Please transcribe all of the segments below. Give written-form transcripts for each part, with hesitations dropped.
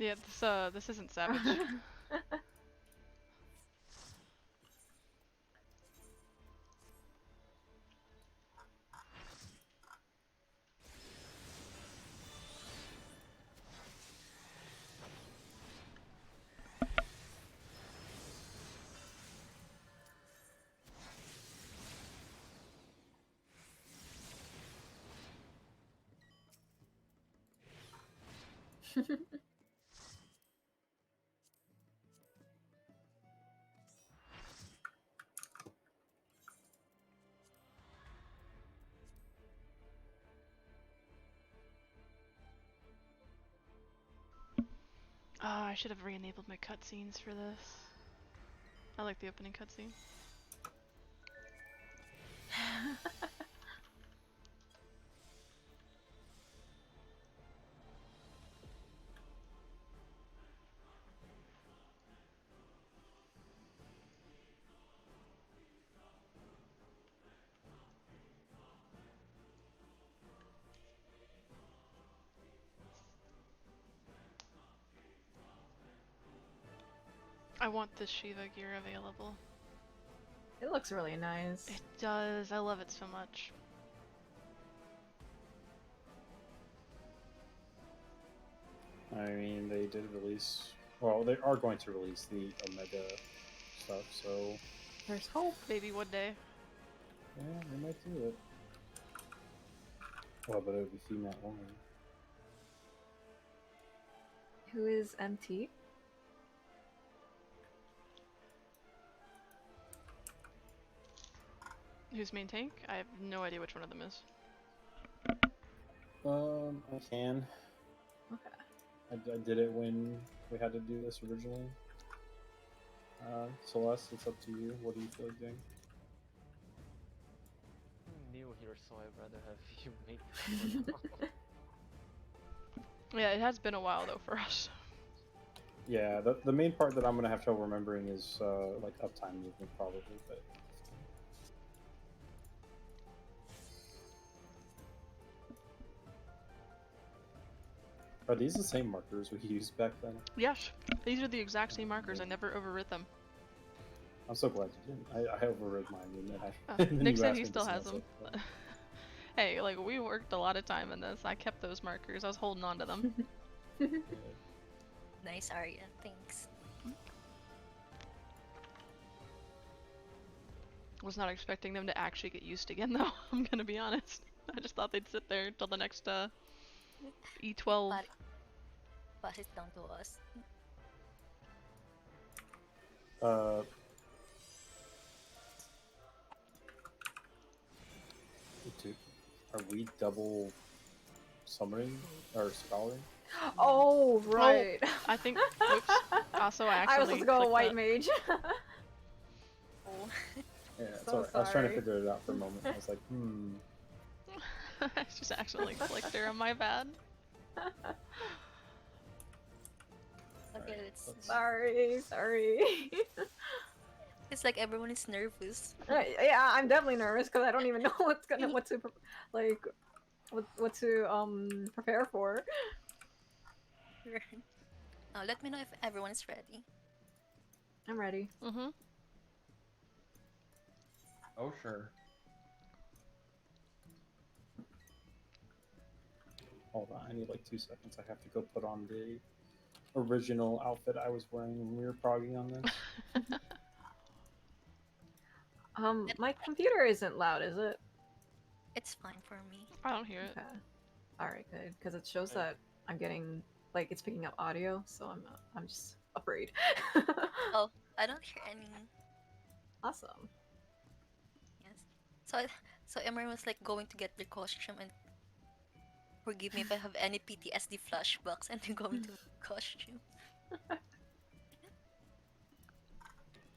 Yeah, this isn't Savage. Oh, I should have re-enabled my cutscenes for this. I like the opening cutscene. I want this Shiva gear available. It looks really nice. It does. I love it so much. I mean, they did release. Well, they are going to release the Omega stuff, so There's hope. Maybe one day. yeah, they might do it. Well, but it would be female only. Who is MT? Who's main tank? I have no idea which one of them is. I can. Okay. I did it when we had to do this originally. Celeste, it's up to you. What do you feel like doing? I'm new here, so I'd rather have you make. Yeah, it has been a while though for us. Yeah, the main part that I'm gonna have trouble remembering is like uptime movement probably, but. Are these the same markers we used back then? Yes, these are the exact same markers. I never overwrit them. I'm so glad you didn't. I overrode mine and then I. Oh, and then Nick you said asked he me still to has smash them. it. Hey, like we worked a lot of time in this. I kept those markers. I was holding on to them. Nice, Arya. Thanks. Was not expecting them to actually get used again though. I'm gonna be honest. I just thought they'd sit there until the next E12. Pass it down to us. Dude, are we double summoning or scouring? Oh, right. I think. Whoops. Also, I I was actually supposed to go clicked white that. mage. Oh. Yeah, So I was trying to sorry. figure it out for a moment. I was like, I just accidentally clicked her. My bad. Okay, Alright, let's. Sorry. It's like everyone is nervous. Yeah, I'm definitely nervous because I don't even know what to prepare for. Let me know if everyone is ready. I'm ready. Mm-hmm. Oh, sure. hold on, I need like 2 seconds. I have to go put on the original outfit I was wearing when we were progging on this. My computer isn't loud, is it? It's fine for me. I don't hear it. Okay. Alright, good. Because it shows that I'm getting, like, it's picking up audio, so I'm just afraid. Oh, I don't hear any. Awesome. Yes. So Emery was like going to get their costume, and forgive me if I have any PTSD flashbacks and they're going to costume.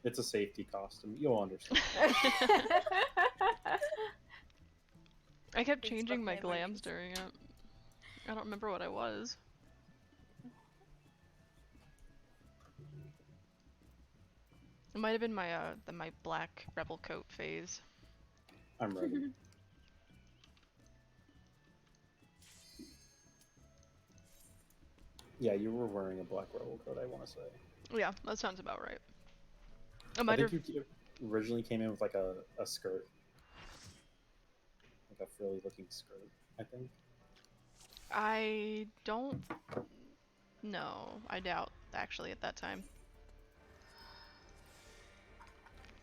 It's a safety costume. You'll understand. I kept It's changing my what glams during it. I don't remember what I was. It might have been my my black rebel coat phase. I'm ready. Yeah, you were wearing a black rebel coat, I want to say. Yeah, that sounds about right. I I might think have. you originally came in with like a skirt, like a frilly looking skirt, I think. I don't know. I doubt actually at that time.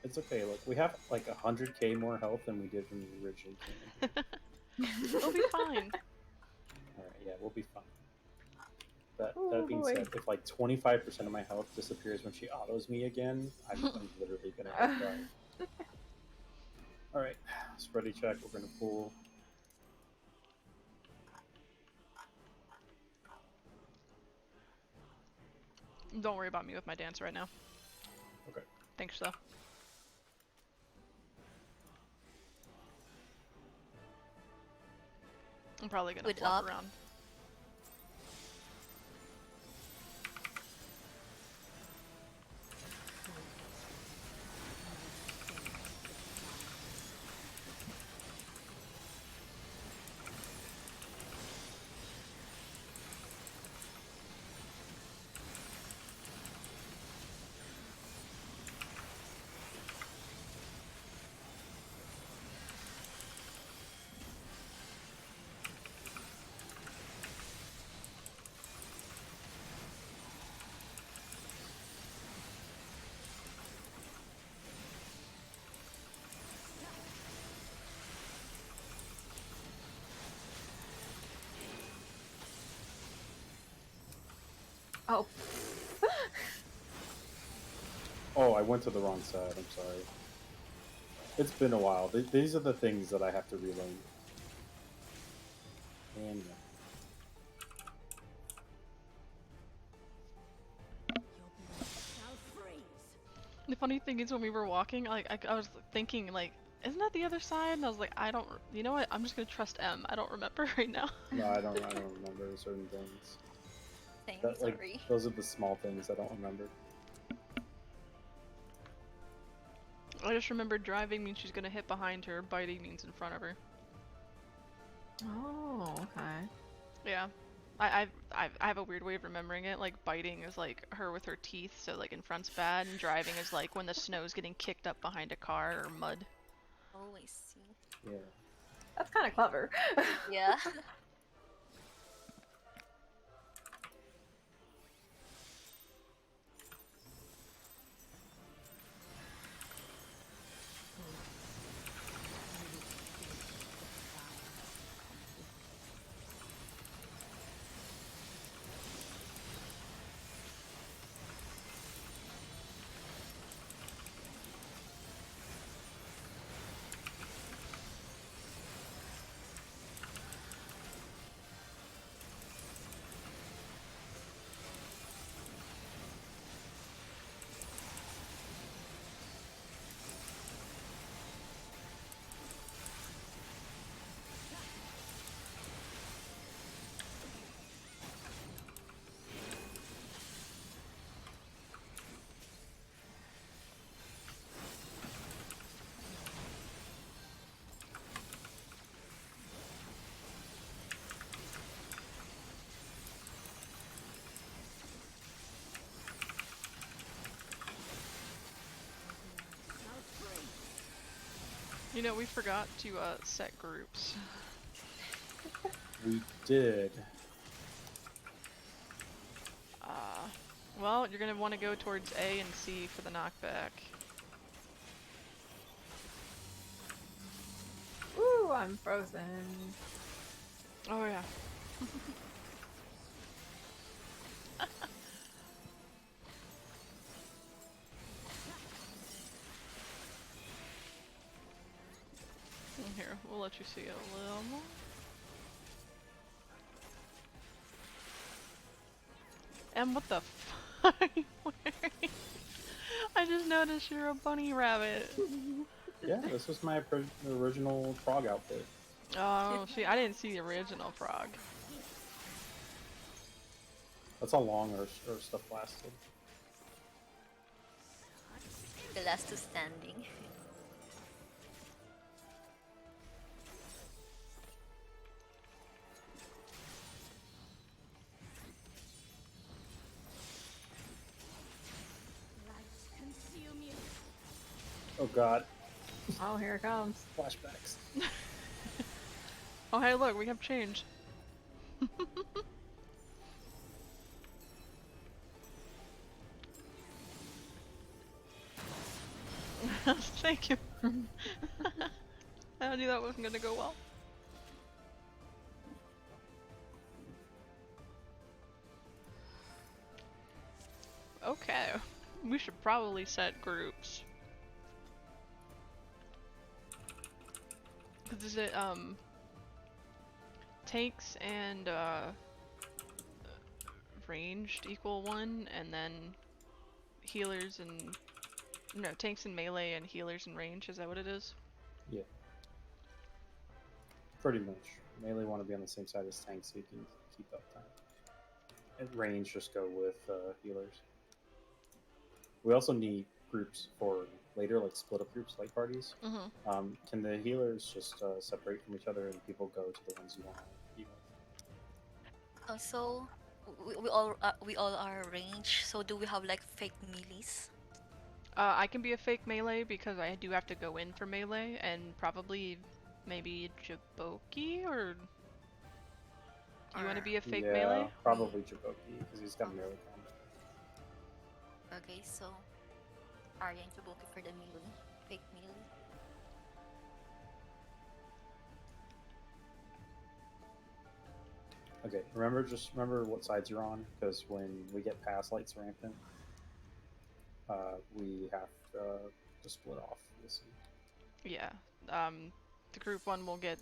It's okay. Look, we have like 100k more health than we did when we originally came in here. We'll be fine. All right, yeah, we'll be fine. That Oh being boy. said, if like 25% of my health disappears when she autos me again, I'm literally gonna cry. All right, spready check. We're gonna pull. Don't worry about me with my dance right now. Okay. Thanks though. I'm probably gonna With flop up. around. Oh. Oh, I went to the wrong side. I'm sorry. It's been a while. These are the things that I have to relearn. And yeah. The funny thing is when we were walking, like I was thinking like, isn't that the other side? And I was like, I don't. You know what? I'm just gonna trust M. I don't remember right now. No, I don't remember certain things. Same, That like sorry. those are the small things I don't remember. I just remember driving means she's gonna hit behind her, biting means in front of her. Oh, okay. Yeah. I have a weird way of remembering it. Like biting is like her with her teeth, so like in front's bad, and driving is like when the snow's getting kicked up behind a car or mud. Oh, I see. Yeah. That's kind of clever. Yeah. You know, we forgot to set groups. We did. Well, you're gonna want to go towards A and C for the knockback. Ooh, I'm frozen. Oh yeah. Here, we'll let you see it a little more. And what the fuck are you wearing? I just noticed you're a bunny rabbit. Yeah, this was my original frog outfit. Oh, see, I didn't see the original frog. That's how long our stuff lasted. The last two standing. god, Oh, here it comes. flashbacks. Oh hey, look, we have change. Thank you. I knew that wasn't gonna go well. Okay, we should probably set groups. Cause is it tanks and ranged equal 1, and then healers and no, tanks and melee and healers and range, is that what it is? Yeah. Pretty much. Melee want to be on the same side as tanks so you can keep up time. At range, just go with healers. We also need groups for later, like split up groups, like parties. Mm-hmm. Can the healers just separate from each other and people go to the ones you want to be with? So we all are range. So do we have like fake melees? I can be a fake melee because I do have to go in for melee, and probably maybe Jaboki, or do you want to Or- be a fake Yeah, melee? probably Jaboki because he's got melee combat. Okay, so Arya and Kabuki for the melee, fake melee. Okay, just remember what sides you're on, because when we get past lights rampant, we have to split off. You'll see. Yeah. The group 1 will get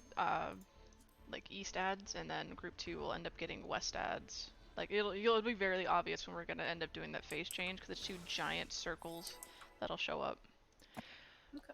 like east ads, and then group 2 will end up getting west ads. Like it'll be very obvious when we're gonna end up doing that phase change, because it's 2 giant circles that'll show up. Okay.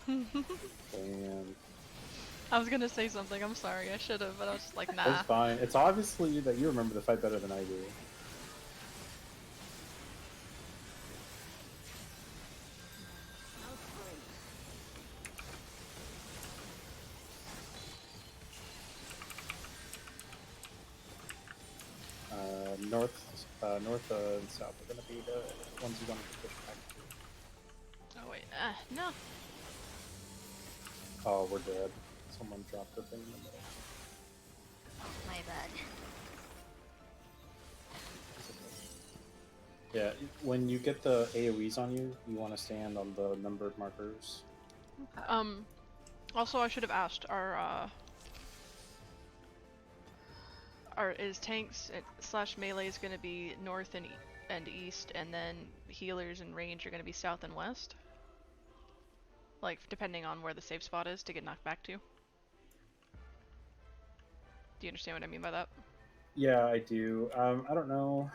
And I was gonna say something, I'm sorry, I should have, but I was just like, nah. that's fine. It's obviously that you remember the fight better than I do. North and south are going to be the ones you want to push back to. Oh wait, no. Oh, we're dead. Someone dropped the thing in the middle. My bad. Yeah, when you get the AoEs on you, you want to stand on the numbered markers. Okay. Also I should have asked, is tanks slash melee is gonna be north and east, and then healers and range are gonna be south and west? Like, depending on where the safe spot is to get knocked back to? Do you understand what I mean by that? Yeah, I do. I don't know.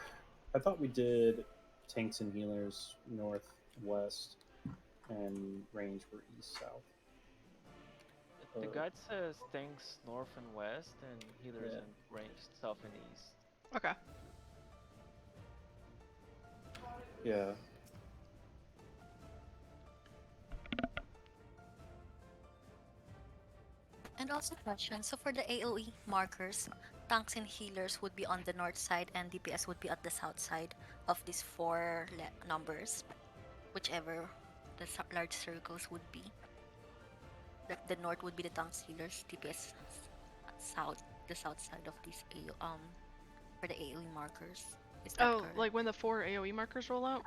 I thought we did tanks and healers north, west, and range were east, south. The guide says tanks north and west, and healers Yeah. and range south and east. Okay. Yeah. And also question, so for the AoE markers, tanks and healers would be on the north side and DPS would be at the south side of these four numbers, whichever the large circles would be. Like the north would be the tanks healers, DPS south, the south side of these for the AoE markers. Is that Oh, correct? like when the 4 AoE markers roll out?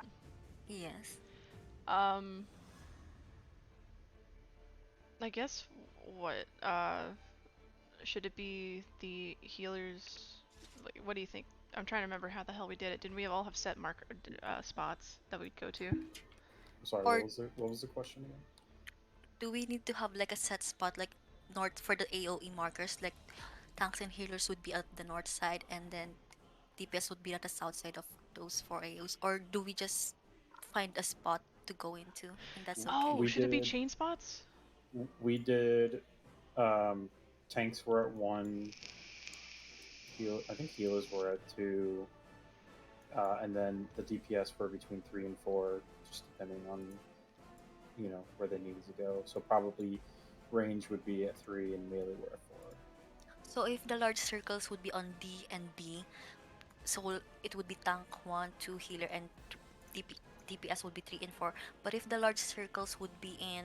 Yes. I guess what should it be the healers? Like, what do you think? I'm trying to remember how the hell we did it. Didn't we all have set marker spots that we'd go to? Sorry, Or what was the question again? do we need to have like a set spot, like north for the AOE markers? Like tanks and healers would be at the north side, and then DPS would be at the south side of those four AOs. Or do we just find a spot to go into, and that's okay? Oh, We should it be did chain spots? we did tanks were at 1, I think healers were at 2, and then the DPS were between 3 and 4, just depending on where they needed to go. So probably range would be at 3 and melee were at 4. So if the large circles would be on D and B, so it would be tank 1, 2, healer, and DPS would be 3 and 4. But if the large circles would be in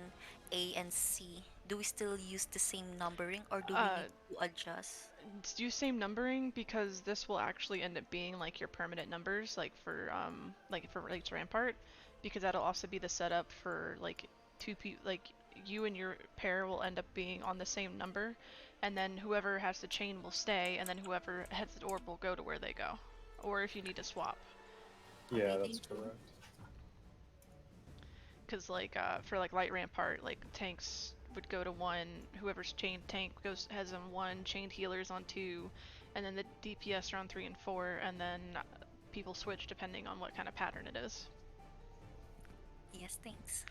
A and C, do we still use the same numbering, or do we Uh, need to adjust? do same numbering because this will actually end up being like your permanent numbers, like for Rampart, because that'll also be the setup for like two people, like you and your pair will end up being on the same number, and then whoever has the chain will stay, and then whoever has the orb will go to where they go, or if you need to swap. Yeah, Okay, that's thank you. correct. Because like for like light rampart, like tanks would go to 1, whoever's chained tank has on 1, chained healers on 2, and then the DPS are on 3 and 4, and then people switch depending on what kind of pattern it is. Yes, thanks.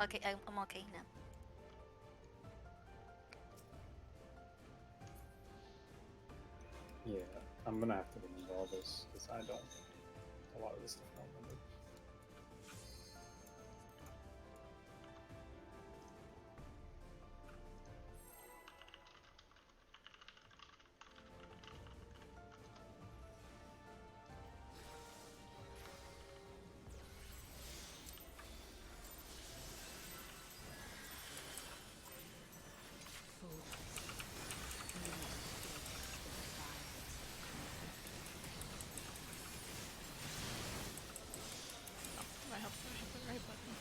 Okay, I'm okay now. Yeah, I'm gonna have to remember all this because I don't. A lot of this stuff I don't remember. I hope I hit the right button.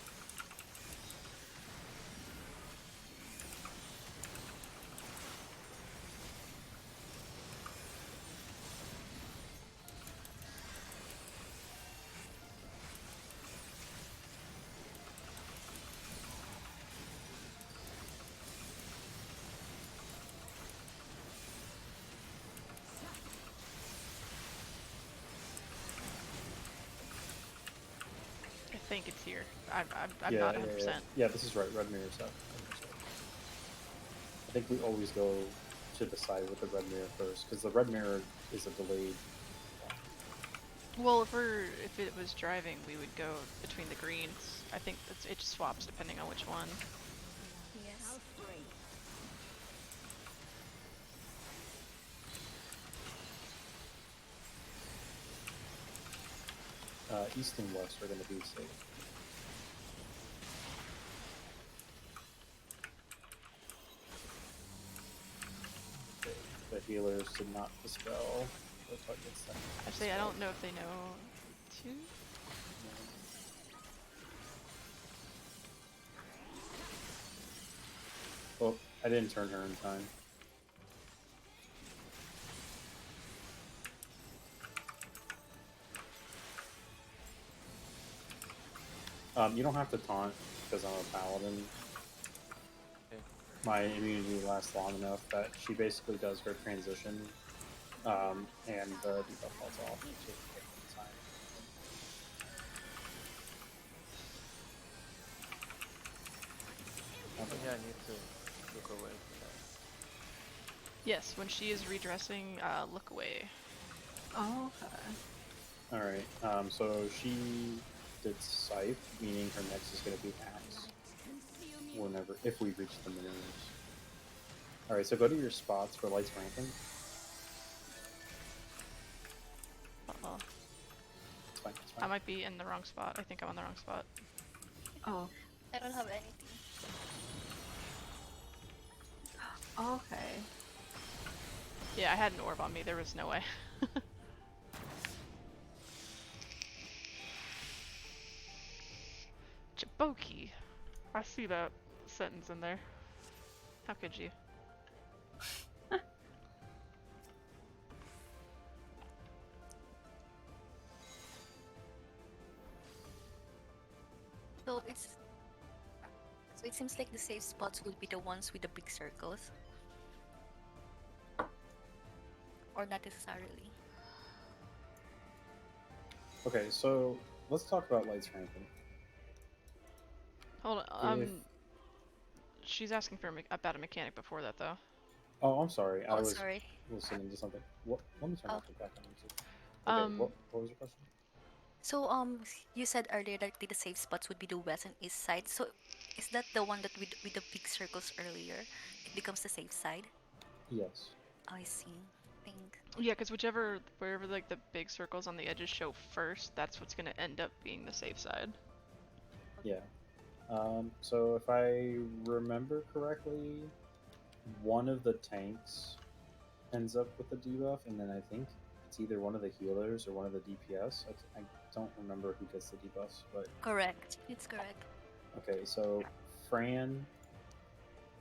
I think it's here. I'm Yeah, not yeah, 100%. yeah. This is right. Red mirror's up. I think we always go to the side with the red mirror first because the red mirror is a delayed. Well, if it was driving, we would go between the greens. I think it just swaps depending on which one. Yes. East and west are going to be safe. The healers did not dispel the targets. That Actually, I don't know if they know too. Oh, I didn't turn her in time. You don't have to taunt because I'm a paladin. Okay. My immunity lasts long enough that she basically does her transition, and the debuff falls off. So you get the time. Yeah, I need to look away for that. Yes, when she is redressing, look away. Oh, okay. Alright, so she did Scythe, meaning her next is going to be Axe. Whenever, if we reach the minimums. Alright, so go to your spots for lights ramping. Uh-oh. It's fine, it's I fine. might be in the wrong spot. I think I'm on the wrong spot. Oh, I don't have anything. okay. Yeah, I had an orb on me. There was no way. Jaboki. I see that sentence in there. How could you? So it seems like the safe spots will be the ones with the big circles. Or not necessarily. Okay, so let's talk about lights rampant. Hold on. If She's asking for about a mechanic before that, though. oh, I'm sorry, I Oh, was sorry. listening to something. What? Let me turn Oh. off the background music. Okay, Um, what was your question? So you said earlier that the safe spots would be the west and east side. So is that the one that with the big circles earlier? It becomes the safe side. Yes. I see. Think. Yeah, because wherever like the big circles on the edges show first, that's what's gonna end up being the safe side. Yeah. So if I remember correctly, one of the tanks ends up with the debuff, and then I think it's either one of the healers or one of the DPS. I don't remember who gets the debuffs, but Correct. It's correct. okay. So Fran,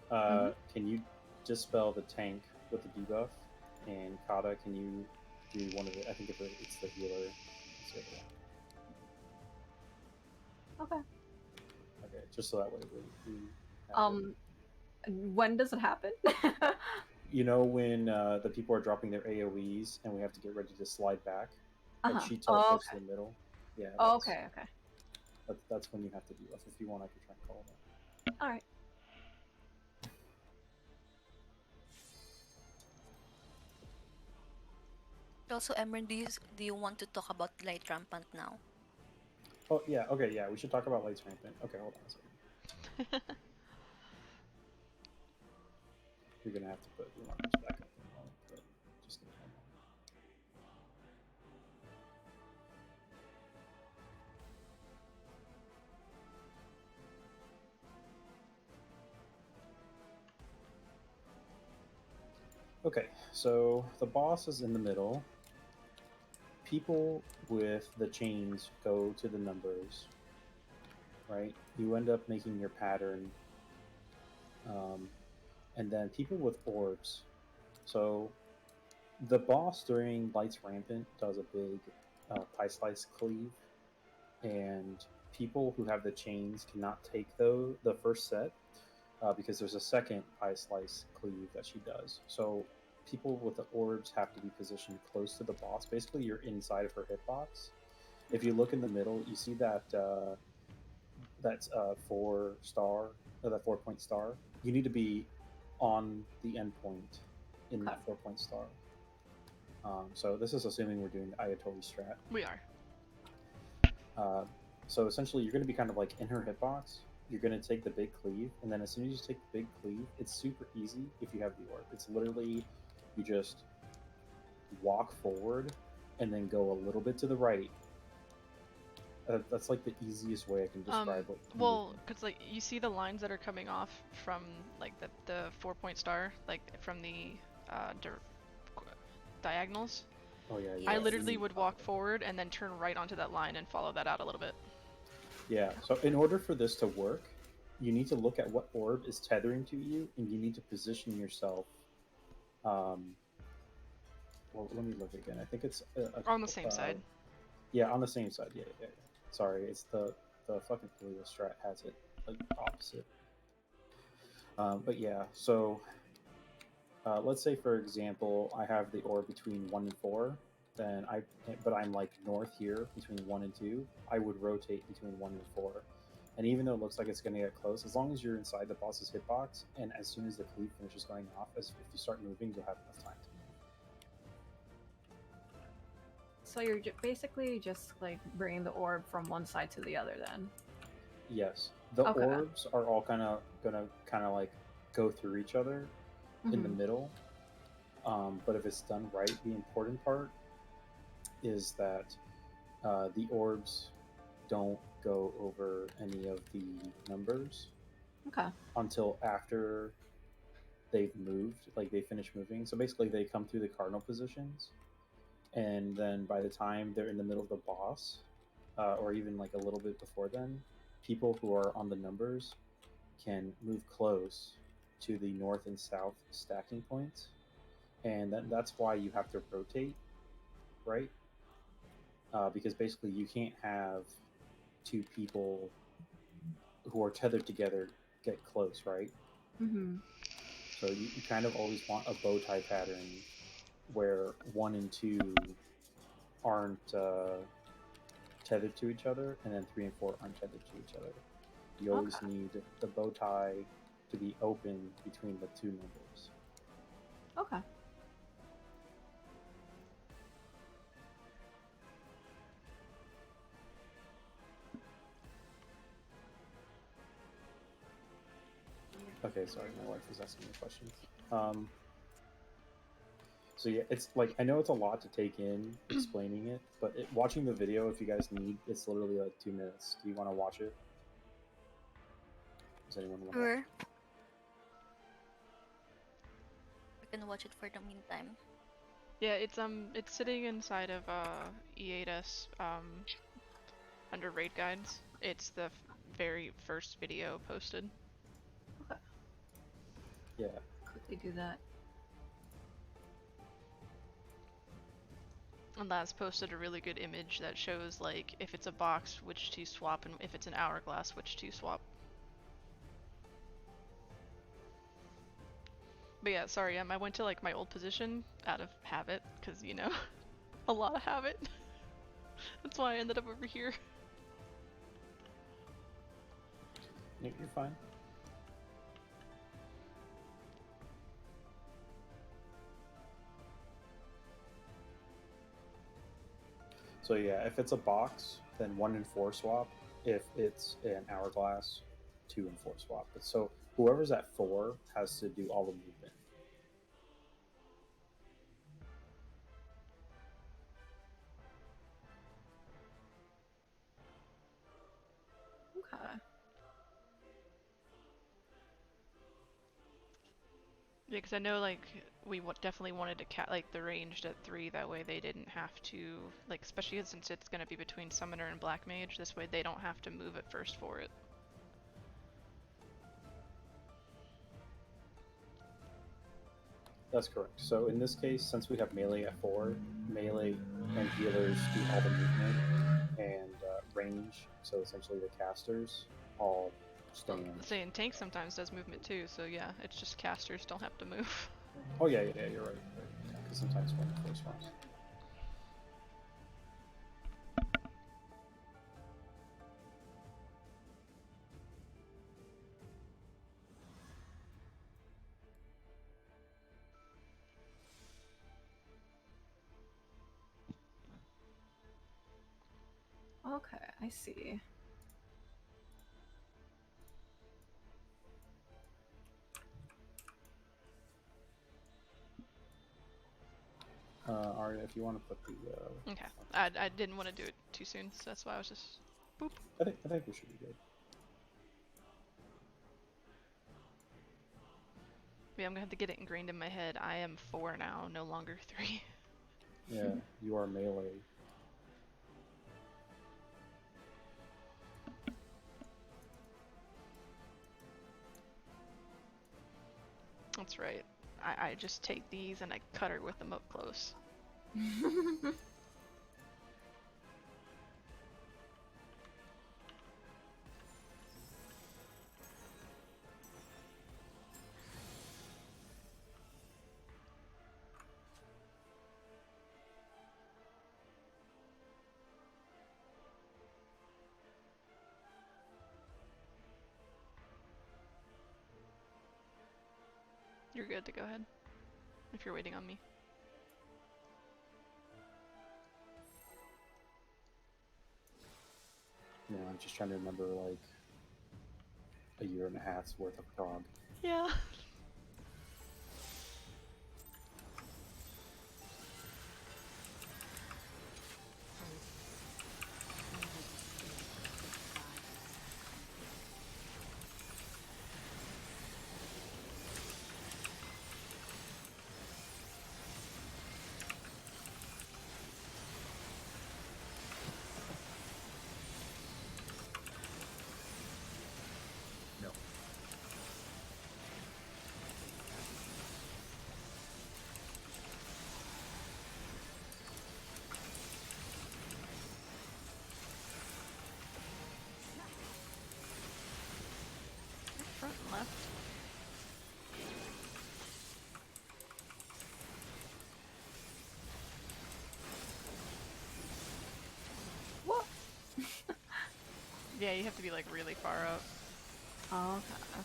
Mhm. can you dispel the tank with the debuff? And Kata, can you do one of the? I think it's the healer. It's the other one. Okay. Okay, just so that way we have it. When does it happen? You know when the people are dropping their AOE's and we have to get ready to slide back, like Uh-huh. she Oh, teleports okay. to the middle. Yeah, Oh, okay, okay. that's when you have to debuff. If you want, I can try and call that. All right. Also, Emran, do you want to talk about light rampant now? Oh yeah, okay, yeah. We should talk about lights rampant. Okay, hold on a second. You're gonna have to put your markers back up in a moment, but just give me one moment. Okay, so the boss is in the middle. People with the chains go to the numbers, right? You end up making your pattern, and then people with orbs. So the boss during Lights Rampant does a big pie slice cleave, and people who have the chains cannot take the first set because there's a second pie slice cleave that she does. So people with the orbs have to be positioned close to the boss. Basically, you're inside of her hitbox. If you look in the middle, you see that that's 4 star, that 4 point star. You need to be on the endpoint in that 4 point star. So this is assuming we're doing the Ayatollah strat. We are. So essentially, you're going to be kind of like in her hitbox. You're going to take the big cleave, and then as soon as you take the big cleave, it's super easy if you have the orb. It's literally you just walk forward and then go a little bit to the right. That's like the easiest way I can describe what. Well, because like you see the lines that are coming off from like the 4 point star, like from the diagonals. Oh yeah, Yeah. I Yes. literally would walk forward and then turn right onto that line and follow that out a little bit. Yeah. So in order for this to work, you need to look at what orb is tethering to you, and you need to position yourself. Well, let me look again. I think it's On the same side. Yeah, on the same side. Yeah. Sorry, it's the fucking Julio strat has it like opposite. But yeah, so let's say for example, I have the orb between 1 and 4. But I'm like north here between 1 and 2. I would rotate between 1 and 4. And even though it looks like it's going to get close, as long as you're inside the boss's hitbox, and as soon as the cleave finishes going off, if you start moving, you'll have enough time to move. So you're basically just like bringing the orb from one side to the other, then. Yes, the Okay. orbs are all gonna like go through each other in the Mhm. middle. But if it's done right, the important part is that the orbs don't go over any of the numbers Okay. until after they've moved, like they finish moving. So basically, they come through the cardinal positions, and then by the time they're in the middle of the boss, or even like a little bit before then, people who are on the numbers can move close to the north and south stacking points, and that's why you have to rotate, right? Because basically you can't have two people who are tethered together get close, right? Mm-hmm. So you kind of always want a bow tie pattern where 1 and 2 aren't tethered to each other, and then 3 and 4 aren't tethered to each other. You always Okay. need the bow tie to be open between the two numbers. Okay. Okay, sorry, my wife was asking me questions. So yeah, it's like I know it's a lot to take in explaining it, but watching the video, if you guys need, it's literally like 2 minutes. Do you want to watch it? Does anyone want to watch Sure. it? We can watch it for the meantime. Yeah, it's sitting inside of E8S under raid guides. It's the very first video posted. Okay. Yeah. Quickly do that. And that's posted a really good image that shows like if it's a box, which to swap, and if it's an hourglass, which to swap. But yeah, sorry, I went to like my old position out of habit, because you know, a lot of habit. That's why I ended up over here. You're fine. So yeah, if it's a box, then 1 and 4 swap. If it's an hourglass, 2 and 4 swap. But so whoever's at 4 has to do all the movement. Okay. Yeah, because I know like we definitely wanted to like the ranged at 3. That way they didn't have to like, especially since it's gonna be between summoner and black mage. This way they don't have to move at first for it. That's correct. So in this case, since we have melee at 4, melee and healers do all the movement, and range, so essentially the casters, all stand. Saying tank sometimes does movement too, so yeah, it's just casters don't have to move. Oh yeah, you're right. Because sometimes 1 and 4 swaps. Okay, I see. Arya, if you want to put the. Okay, I didn't want to do it too soon, so that's why I was just boop. I think we should be good. Yeah, I'm gonna have to get it ingrained in my head. I am 4 now, no longer 3. Yeah, you are melee. That's right. I just take these and I cut her with them up close. You're good to go ahead, if you're waiting on me. Yeah, I'm just trying to remember like a year and a half's worth of prog. Yeah. Yeah, you have to be like really far out. Oh, okay.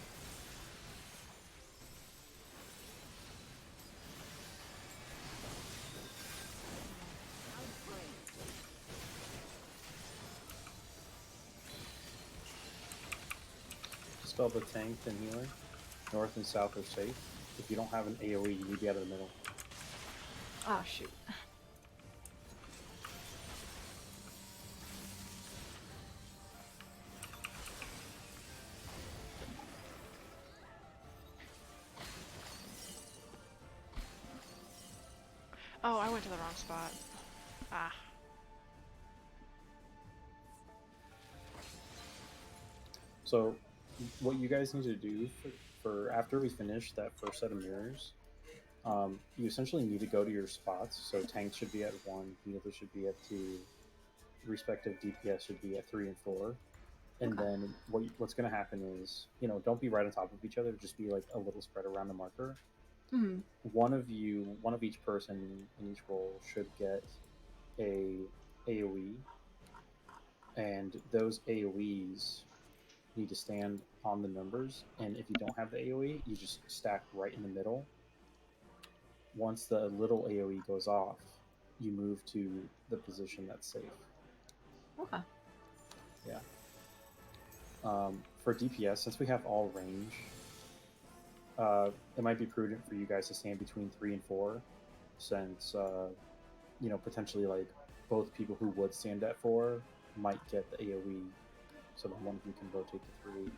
Dispel the tank and healer. North and south are safe. If you don't have an AoE, you need to be out of the middle. Oh shoot. Oh, I went to the wrong spot. Ah. So, what you guys need to do for after we finish that first set of mirrors, you essentially need to go to your spots. So tanks should be at 1, healers should be at 2, respective DPS should be at 3 and 4. And Okay. then what's going to happen is, don't be right on top of each other. Just be like a little spread around the marker. Hmm. One of each person in each role should get a AOE, and those AOEs need to stand on the numbers. And if you don't have the AOE, you just stack right in the middle. Once the little AOE goes off, you move to the position that's safe. Okay. Yeah. For DPS, since we have all range, it might be prudent for you guys to stand between 3 and 4, since potentially like both people who would stand at 4 might get the AOE, so then one of you can rotate to 3.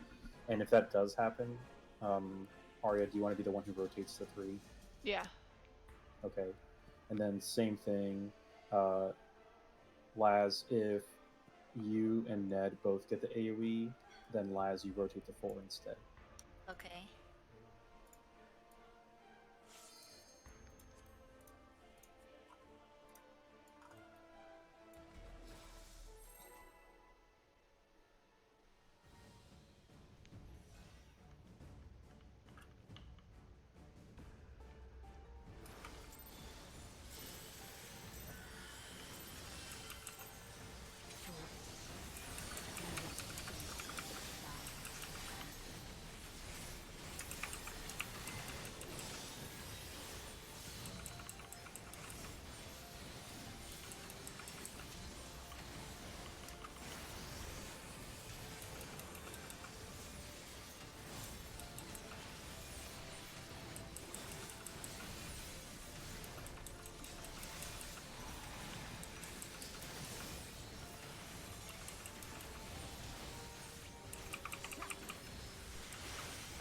And if that does happen, Arya, do you want to be the one who rotates to 3? Yeah. Okay. And then same thing, Laz, if you and Ned both get the AoE, then Laz, you rotate to 4 instead. Okay.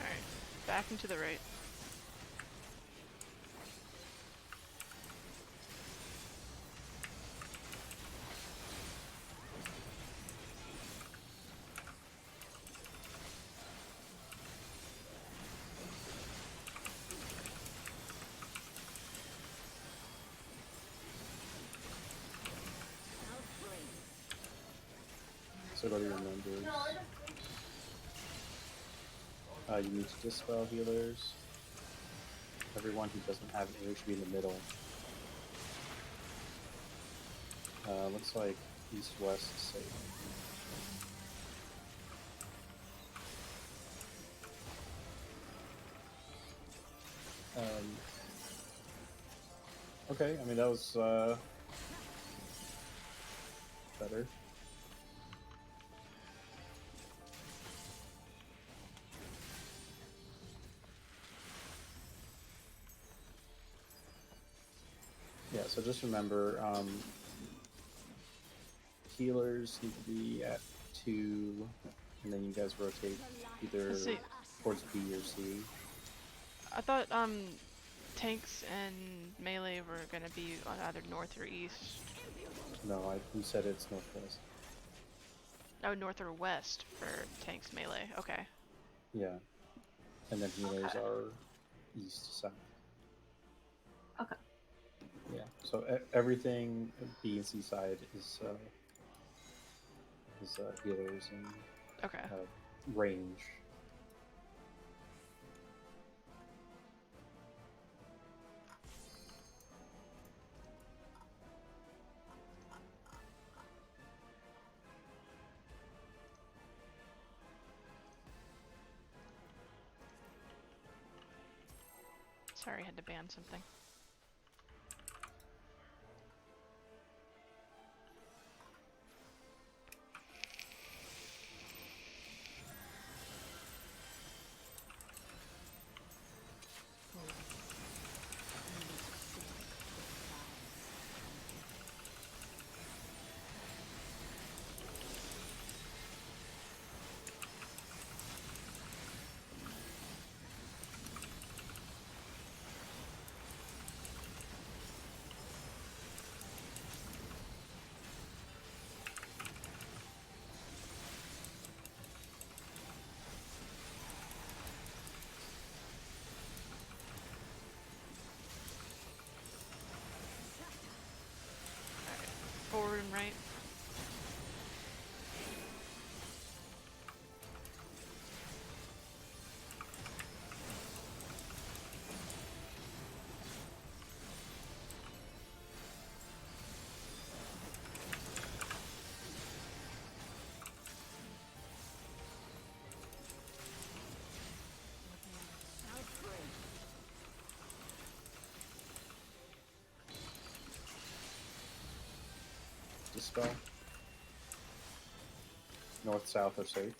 Alright. Back and to the right. So go to your members. You need to dispel healers. Everyone who doesn't have an AoE should be in the middle. Looks like east-west is safe. Okay, I mean that was better. Yeah, so just remember, healers need to be at 2, and then you guys rotate either Let's see. towards B or C. I thought tanks and melee were gonna be on either north or east. No, we said it's northwest. Oh, north or west for tanks melee. Okay. Yeah, and then healers Okay. are east, south. Okay. Yeah, so everything B and C side is healers and Okay. range. Sorry, I had to ban something. Forward and right. Dispel. North, south are safe.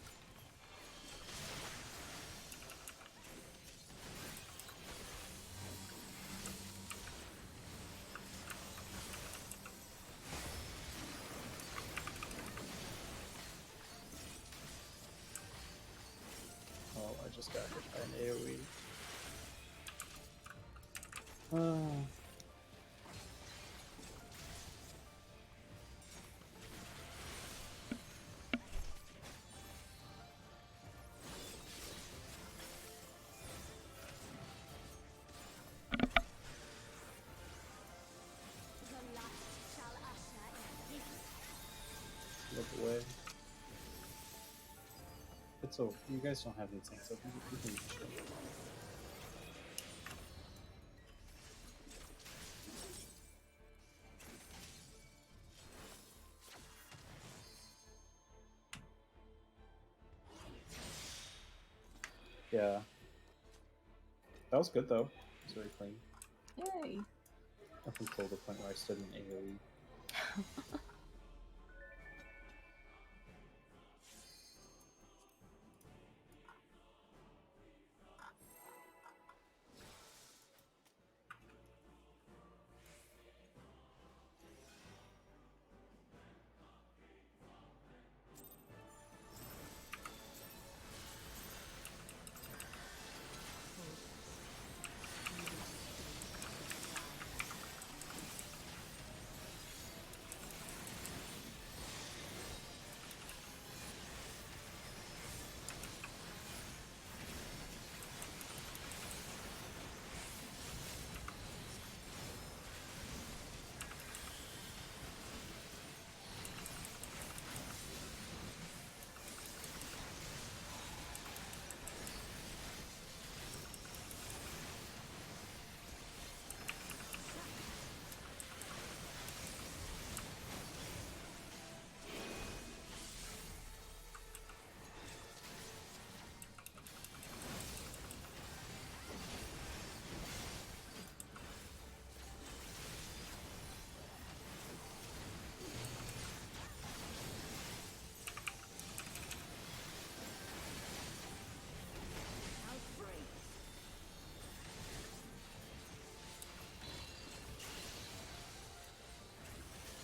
Oh, I just got hit by an AoE. Look away. It's so you guys don't have anything, so you can chill. Yeah. That was good though. It's very clean. Yay! Up until the point where I stood in AoE.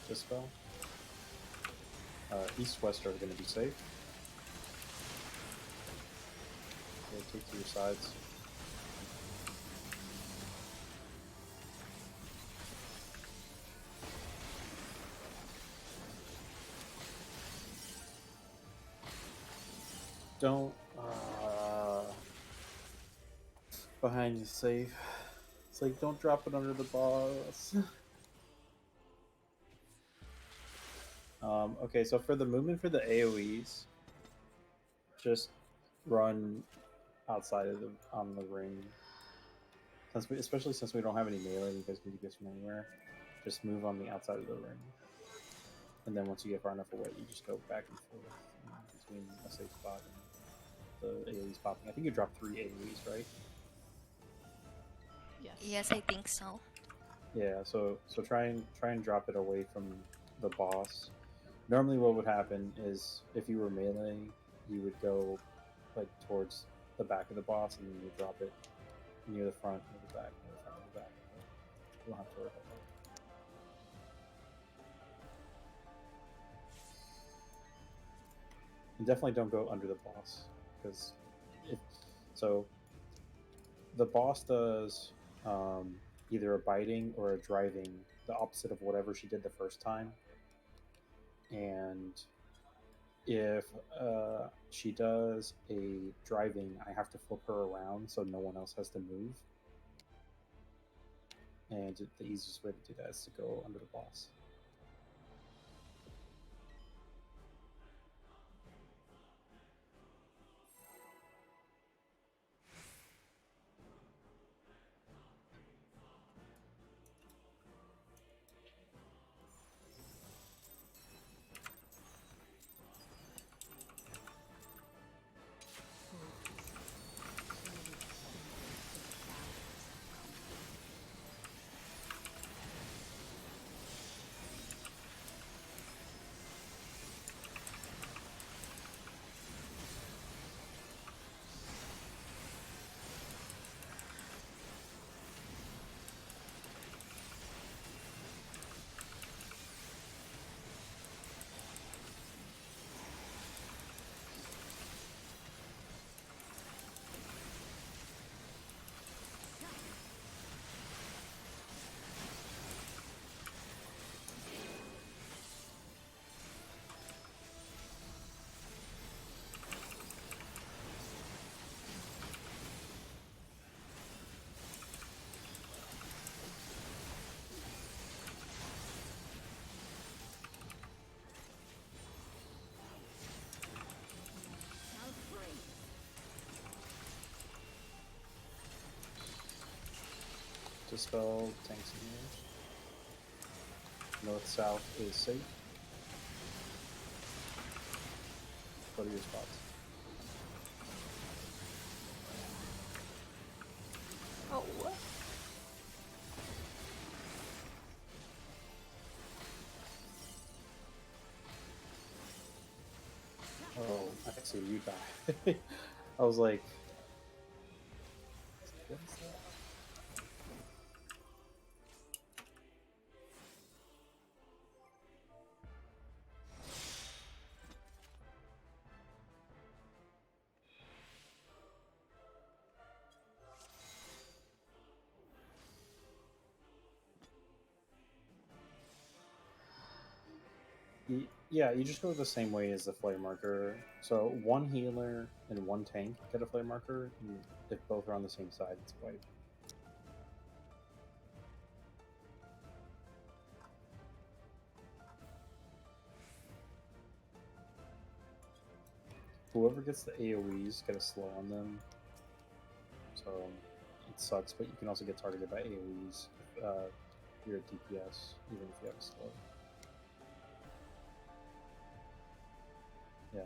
Dispel. East west are going to be safe. Rotate to your sides. Don't. Behind you, safe. It's like, don't drop it under the boss. Okay, so for the movement for the AoEs, just run outside of the on the ring. Especially since we don't have any melee, you guys can do this from anywhere. Just move on the outside of the ring, and then once you get far enough away, you just go back and forth between a safe spot and the AoEs popping. I think you dropped 3 AoEs, right? Yes, I think so. Yeah, so try and drop it away from the boss. Normally, what would happen is if you were melee, you would go like towards the back of the boss, and then you drop it near the front, near the back, near the front, near the back. You don't have to worry about that. And definitely don't go under the boss, because if so, the boss does either a biting or a driving, the opposite of whatever she did the first time. And if she does a driving, I have to flip her around so no one else has to move. And the easiest way to do that is to go under the boss. Dispel tanks and healers. North south is safe. Go to your spots. Oh, what? Oh, I see you die. I was like, what is that? Yeah, you just go the same way as the flare marker. So one healer and one tank get a flare marker, and if both are on the same side, it's wipe. Whoever gets the AoEs get a slow on them, so it sucks. But you can also get targeted by AoEs if you're at DPS, even if you have a slow. Yeah.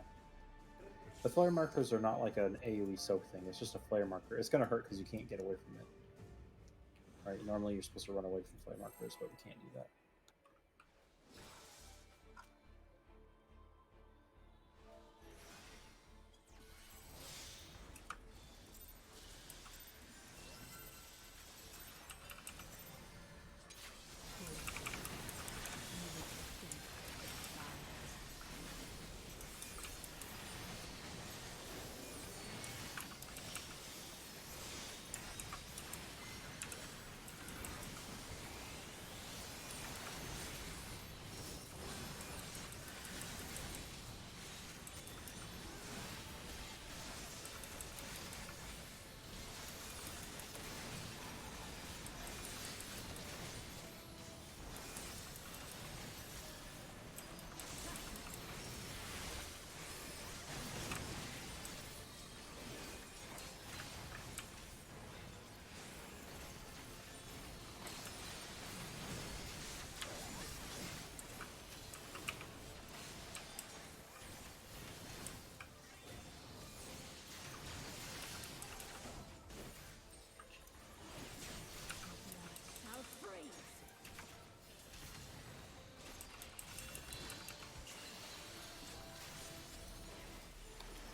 The flare markers are not like an AoE soak thing. It's just a flare marker. It's gonna hurt because you can't get away from it. Right? Normally you're supposed to run away from flare markers, but we can't do that.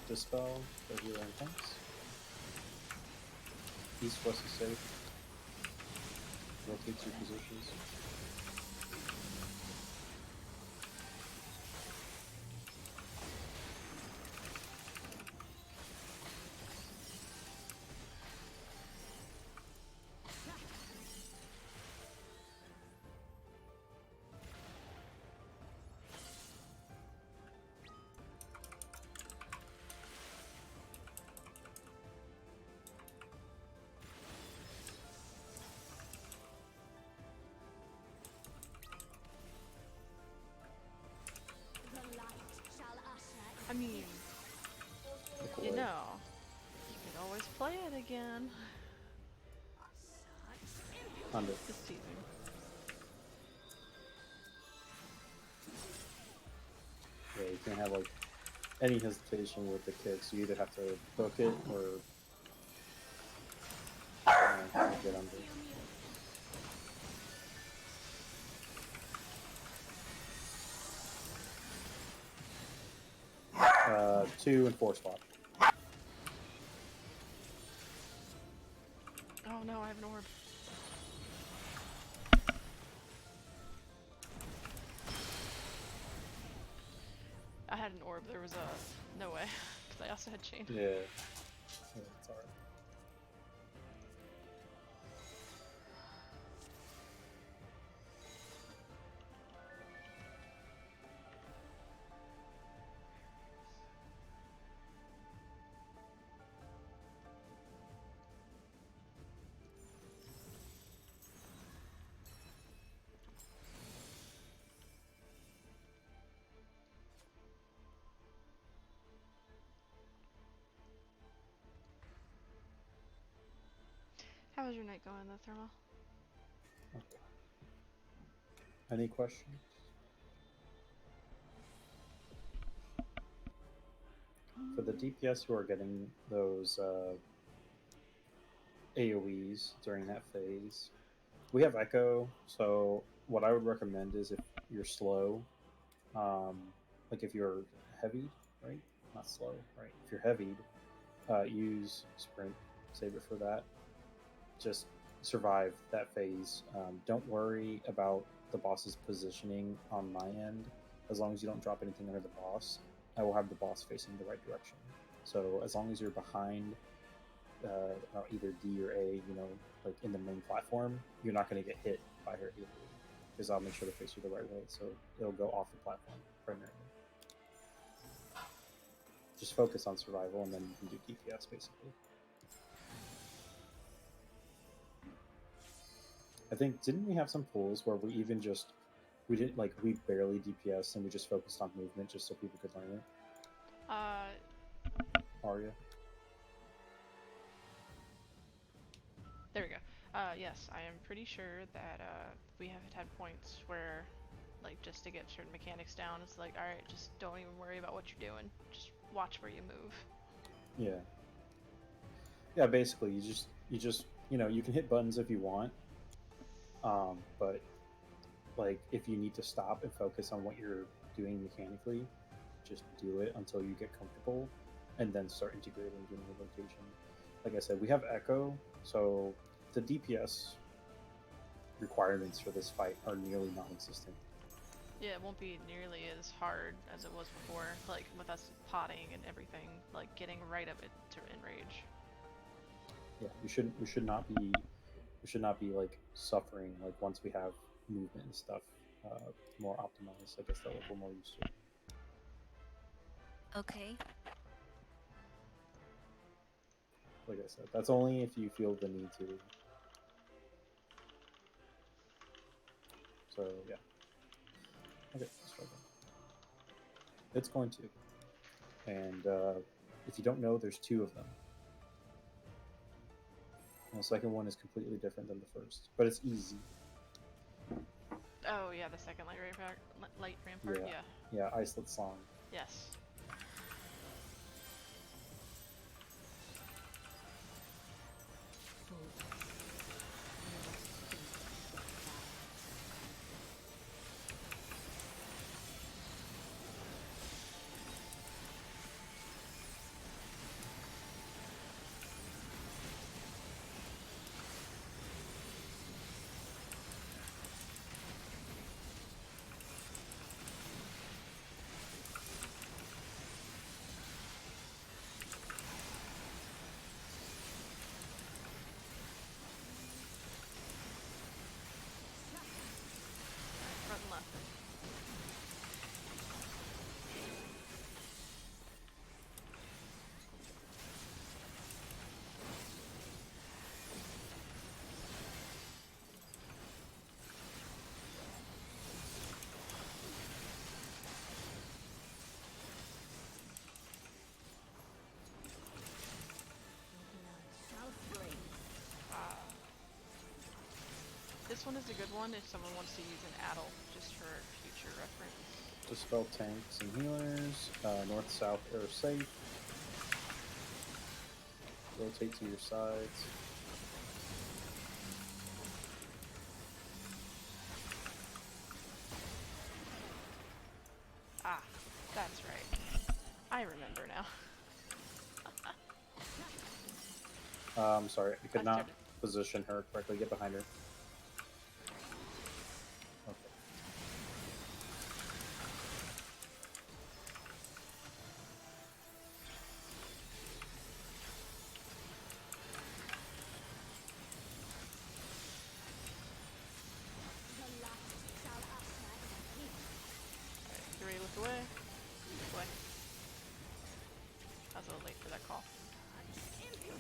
Dispel for healer and tanks. East west is safe. Rotate your positions. I mean, Look you away. know, you can always play it again. Under. Just teasing. Yeah, you can't have like any hesitation with the kicks. You either have to hook it or get under. 2 and 4 swap. Oh no, I have an orb. I had an orb. There was a no way, because I also had chain. Yeah. It's alright. How was your night going, though, Thermal? Okay. Any questions? For the DPS who are getting those AoEs during that phase, we have Echo. So what I would recommend is if you're slow, like if you're heavied, right? Not slow, right? If you're heavied, use Sprint. Save it for that. Just survive that phase. Don't worry about the boss's positioning on my end. As long as you don't drop anything under the boss, I will have the boss facing the right direction. So as long as you're behind either D or A, like in the main platform, you're not going to get hit by her AoE because I'll make sure to face you the right way. So it'll go off the platform primarily. Just focus on survival, and then you can do DPS basically. I think didn't we have some pulls where we even just we barely DPS and we just focused on movement just so people could learn it? Arya. There we go. Yes, I am pretty sure that we have had points where, like, just to get certain mechanics down, it's like, alright, just don't even worry about what you're doing. Just watch where you move. Yeah. Yeah, basically, you just you can hit buttons if you want, but like if you need to stop and focus on what you're doing mechanically, just do it until you get comfortable, and then start integrating doing the rotation. Like I said, we have Echo, so the DPS requirements for this fight are nearly non-existent. Yeah, it won't be nearly as hard as it was before, like with us potting and everything, like getting right up it to enrage. Yeah, we should not be like suffering like once we have movement and stuff more optimized. I guess that we're more used to. Okay. Like I said, that's only if you feel the need to. So yeah. Okay, struggle. It's going to. And if you don't know, there's 2 of them. And the second one is completely different than the first, but it's easy. Oh yeah, the second light rampart. Yeah. Yeah. Yeah, Iceland Song. Yes. This one is a good one if someone wants to use an addle, just for future reference. Dispel tanks and healers. North, south are safe. Rotate to your sides. Ah, that's right. I remember now. I'm sorry, I could I not started- position her correctly. Get behind her. Okay. Alright, 3 look away. Look away. I was a little late for that call.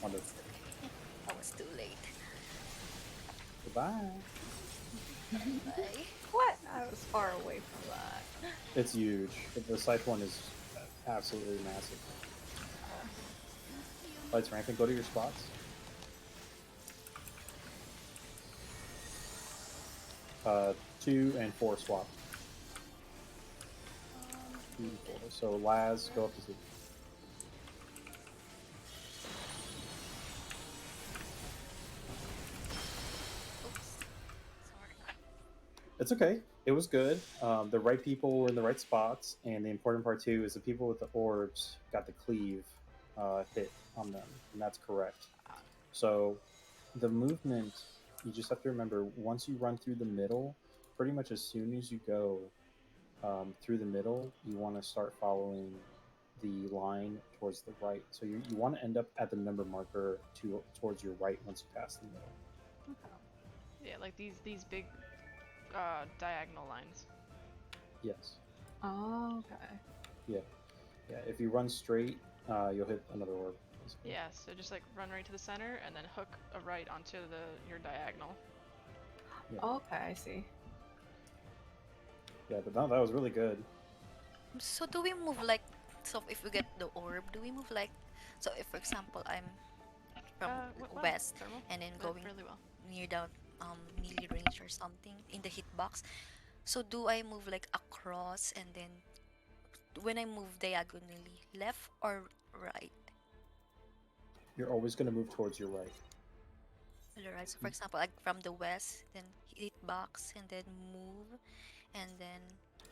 Wonderful. I was too late. Goodbye. Bye. What? I was far away from that. It's huge. The scythe one is absolutely massive. Lights rampant. Go to your spots. Uh, 2 and 4 swap. 2 and 4. So Laz, go up to 2. Oops. Sorry. It's okay. It was good. The right people were in the right spots, and the important part too is the people with the orbs got the cleave hit on them, and that's correct. So the movement, you just have to remember, once you run through the middle, pretty much as soon as you go through the middle, you want to start following the line towards the right. So you want to end up at the number marker towards your right once you pass the middle. Yeah, like these big diagonal lines. Yes. Oh, okay. Yeah. Yeah. If you run straight, you'll hit another orb. Basically. Yeah, so just like run right to the center and then hook a right onto your diagonal. Yeah. Okay, I see. Yeah, but no, that was really good. So do we move like, so if we get the orb, do we move like, so if for example I'm from Well, west thermal. and then Went going really well. near the melee range or something in the hitbox, so do I move like across and then when I move diagonally, left or right? You're always going to move towards your right. Right. So for example, like from the west, then hitbox and then move, and then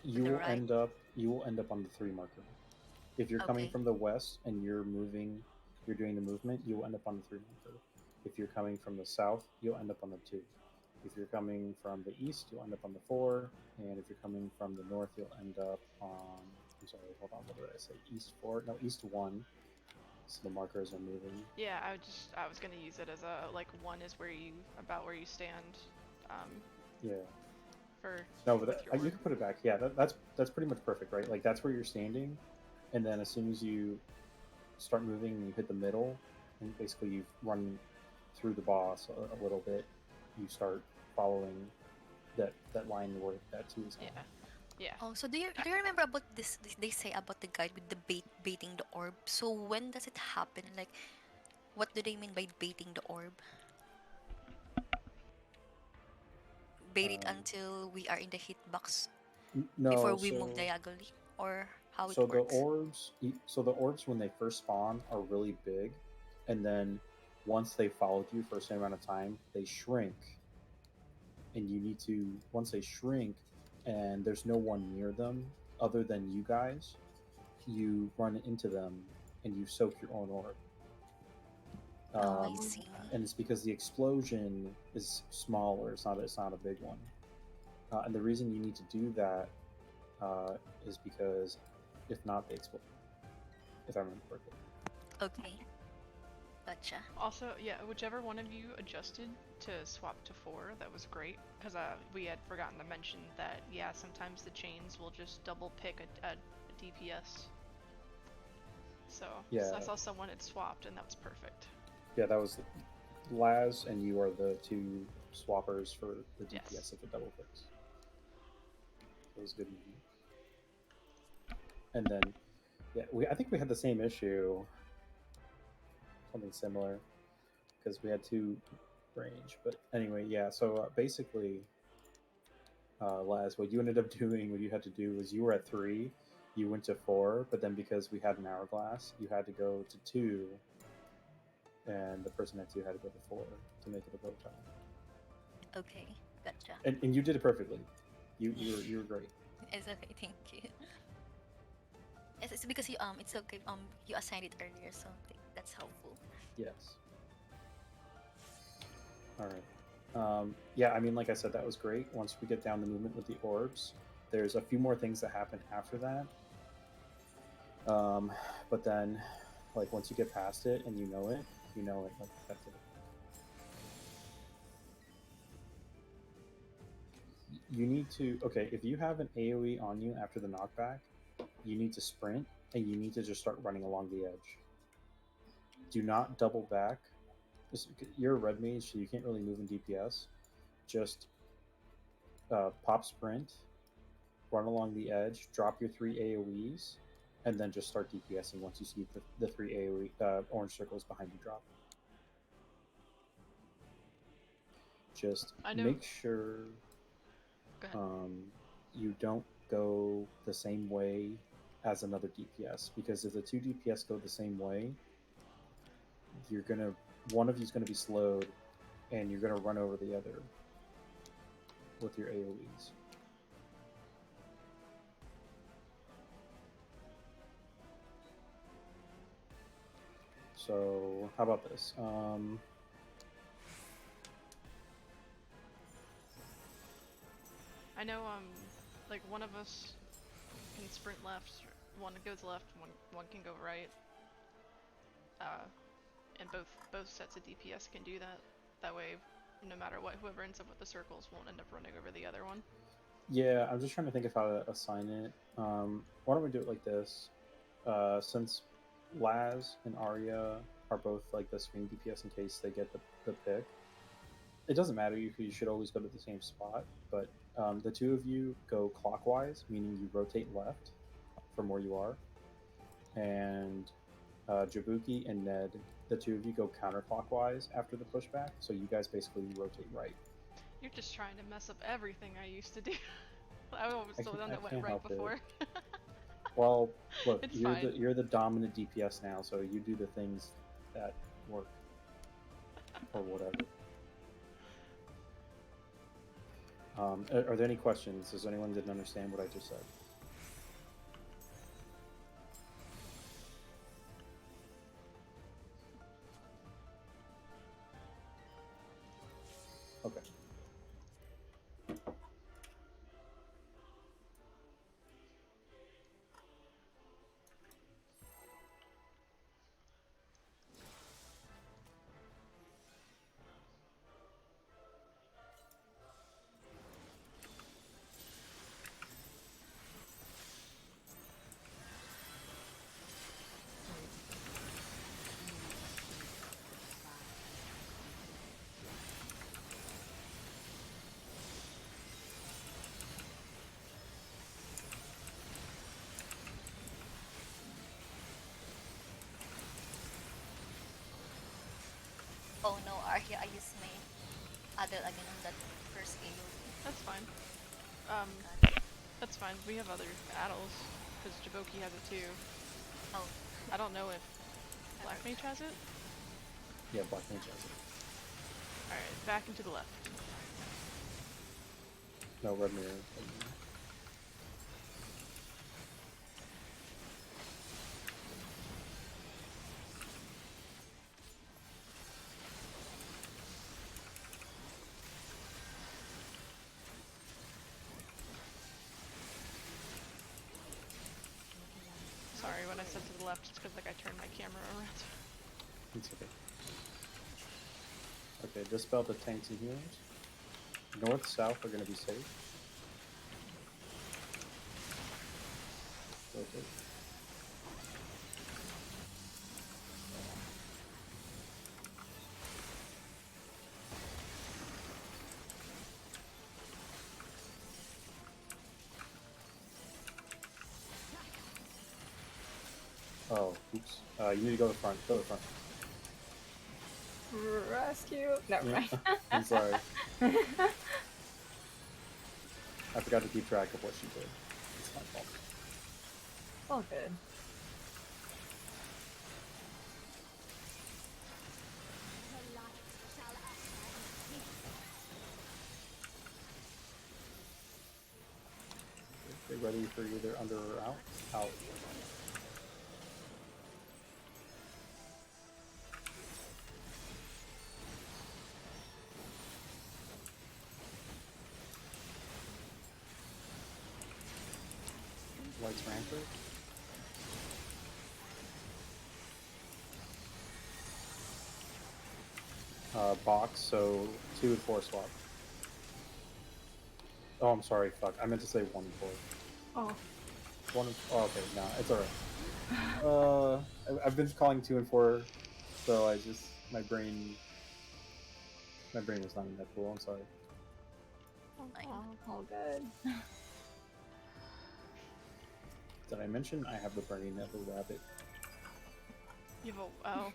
to You the will right. you will end up on the 3 marker. If you're coming Okay. from the west and you're doing the movement, you will end up on the 3 marker. If you're coming from the south, you'll end up on the 2. If you're coming from the east, you'll end up on the 4, and if you're coming from the north, you'll end up on. I'm sorry, hold on. What did I say? East 4? No, east 1. So the markers are moving. Yeah, I was gonna use it as a like 1 is where you about where you stand. Yeah. For No, but with your you orb. can put it back. Yeah, that's pretty much perfect, right? Like that's where you're standing, and then as soon as you start moving, and you hit the middle, and basically you run through the boss a little bit. You start following that line where that 2 is on. Yeah. Yeah. Oh, so do you remember about this? They say about the guide with the baiting the orb. So when does it happen? Like, what do they mean by baiting the orb? Bait it Um, until we are in the hitbox no, before we move diagonally, or how it so works? the orbs when they first spawn are really big, and then once they followed you for a certain amount of time, they shrink, and you need to once they shrink, and there's no one near them other than you guys, you run into them and you soak your own orb. Oh, I Um, see. and it's because the explosion is smaller. It's not a big one. And the reason you need to do that is because if not, they explode. If I remember correctly. Okay. Gotcha. Also, yeah, whichever one of you adjusted to swap to 4, that was great. Because we had forgotten to mention that, yeah, sometimes the chains will just double pick a DPS. So, Yeah. I saw someone had swapped, and that was perfect. Yeah, that was Laz, and you are the two swappers for the DPS Yes. if it double clicks. That was good. And then, yeah, I think we had the same issue, something similar, because we had two range. But anyway, yeah. So basically, Laz, what you ended up doing, what you had to do was you were at 3, you went to 4, but then because we had an hourglass, you had to go to 2, and the person at 2 had to go to 4 to make it a bow tie. Okay, gotcha. And you did it perfectly. You were great. It's okay, thank you. It's because you it's okay you assigned it earlier, so that's helpful. Yes. All right. Yeah, I mean, like I said, that was great. Once we get down the movement with the orbs, there's a few more things that happen after that. But then, like, once you get past it and you know it, like, that's it. You need to, okay, if you have an AoE on you after the knockback, you need to sprint and you need to just start running along the edge. Do not double back. You're a red mage, so you can't really move in DPS. Just pop sprint, run along the edge, drop your 3 AoEs, and then just start DPSing once you see the 3 AoE orange circles behind you drop. Just make sure you don't go the same way as another DPS, because if the 2 DPS go the same way, one of you is gonna be slowed, and you're gonna run over the other with your AoEs. So how about this? I know, like one of us can sprint left, one goes left, one can go right. And both sets of DPS can do that. That way, no matter what, whoever ends up with the circles won't end up running over the other one. Yeah, I'm just trying to think of how to assign it. Why don't we do it like this? Since Laz and Arya are both like the swing DPS in case they get the pick, it doesn't matter. You should always go to the same spot, but the two of you go clockwise, meaning you rotate left from where you are, and Jabuki and Ned, the two of you go counterclockwise after the pushback, so you guys basically rotate right. You're just trying to mess up everything I used to do. I was still the one that went right before. Well, look, you're the dominant DPS now, so you do the things that work, or whatever. Are there any questions? Does anyone didn't understand what I just said? Okay. Oh no, Arya, I used my other again on that first AoE. That's fine. That's fine. We have other battles, because Jaboki has it too. Oh. I don't know if Black Mage has it? Yeah, Black Mage has it. Alright, back into the left. No, Red Mirror. Sorry, when I said to the left, it's because like I turned my camera around. It's okay. Okay, dispel the tanks and healers. North, south are going to be safe. Rotate. Oh, oops. You need to go to the front. Go to the front. Rescue. Never Yeah, mind. I'm sorry. I forgot to keep track of what she did. It's my fault. It's all good. Get ready for either under or out. Out. Lights rampart. Box, so 2 and 4 swap. Oh, I'm sorry, fuck. I meant to say 1 and 4. Oh. 1 and... Oh, okay, no, it's alright. I've been calling 2 and 4, so I just... My brain was not in that pool, I'm sorry. Fine. Oh, all good. Did I mention I have the brain of a rabbit? You have a wow.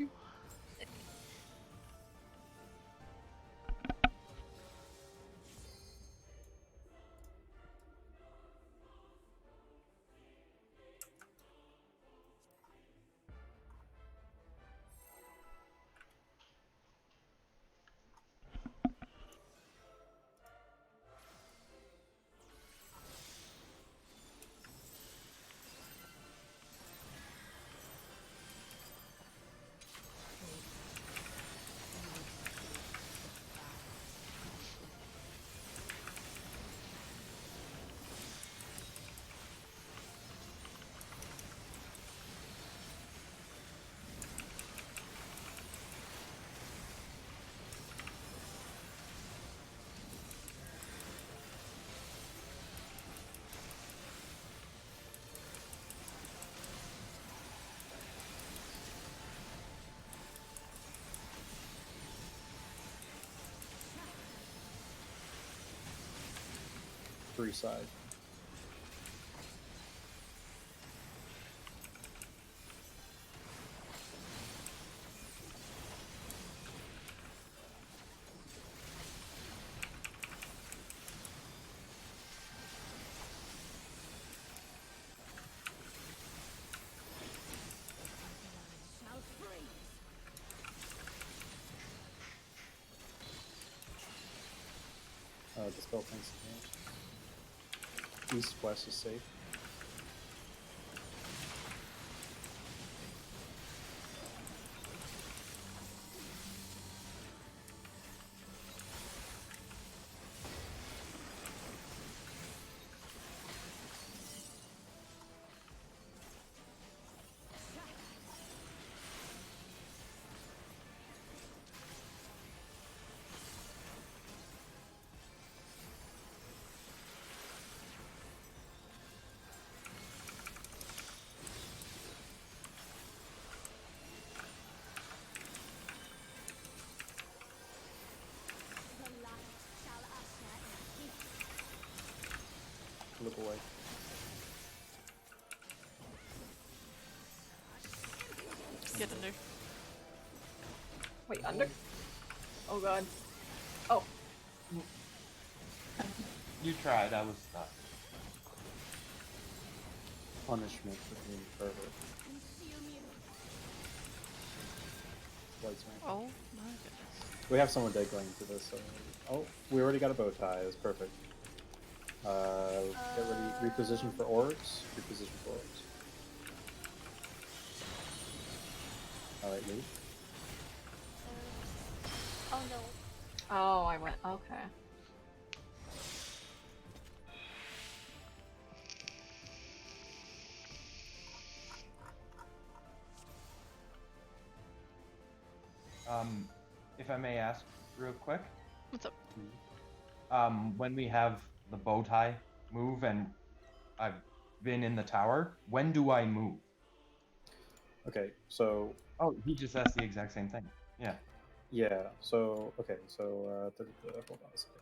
3 side. Dispel tanks again. East, west is safe. Look away. Get under. Wait, under? Oh god. Oh. You tried, I was stuck. Punishment for being pervert. Lights rampart. Oh my goodness. We have someone dead going into this, so... Oh, we already got a bow tie. That's perfect. Get ready. Reposition for orbs. Reposition for orbs. Alright, leave. Oh no. Oh, I went. Okay. If I may ask real quick, What's up? when we have the bow tie move and I've been in the tower, when do I move? Okay, so Oh, he just asked the exact same thing. Yeah. yeah, so okay, so hold on a second.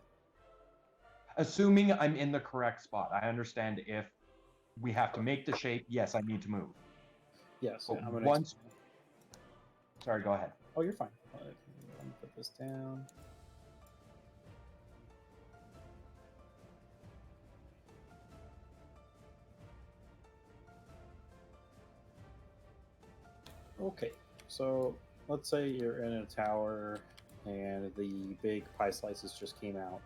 Assuming I'm in the correct spot, I understand if we have to make the shape. Yes, I need to move. Yes, But yeah, I'm gonna. once, sorry, go ahead. Oh, you're fine. Let me put this down. Okay, so let's say you're in a tower and the big pie slices just came out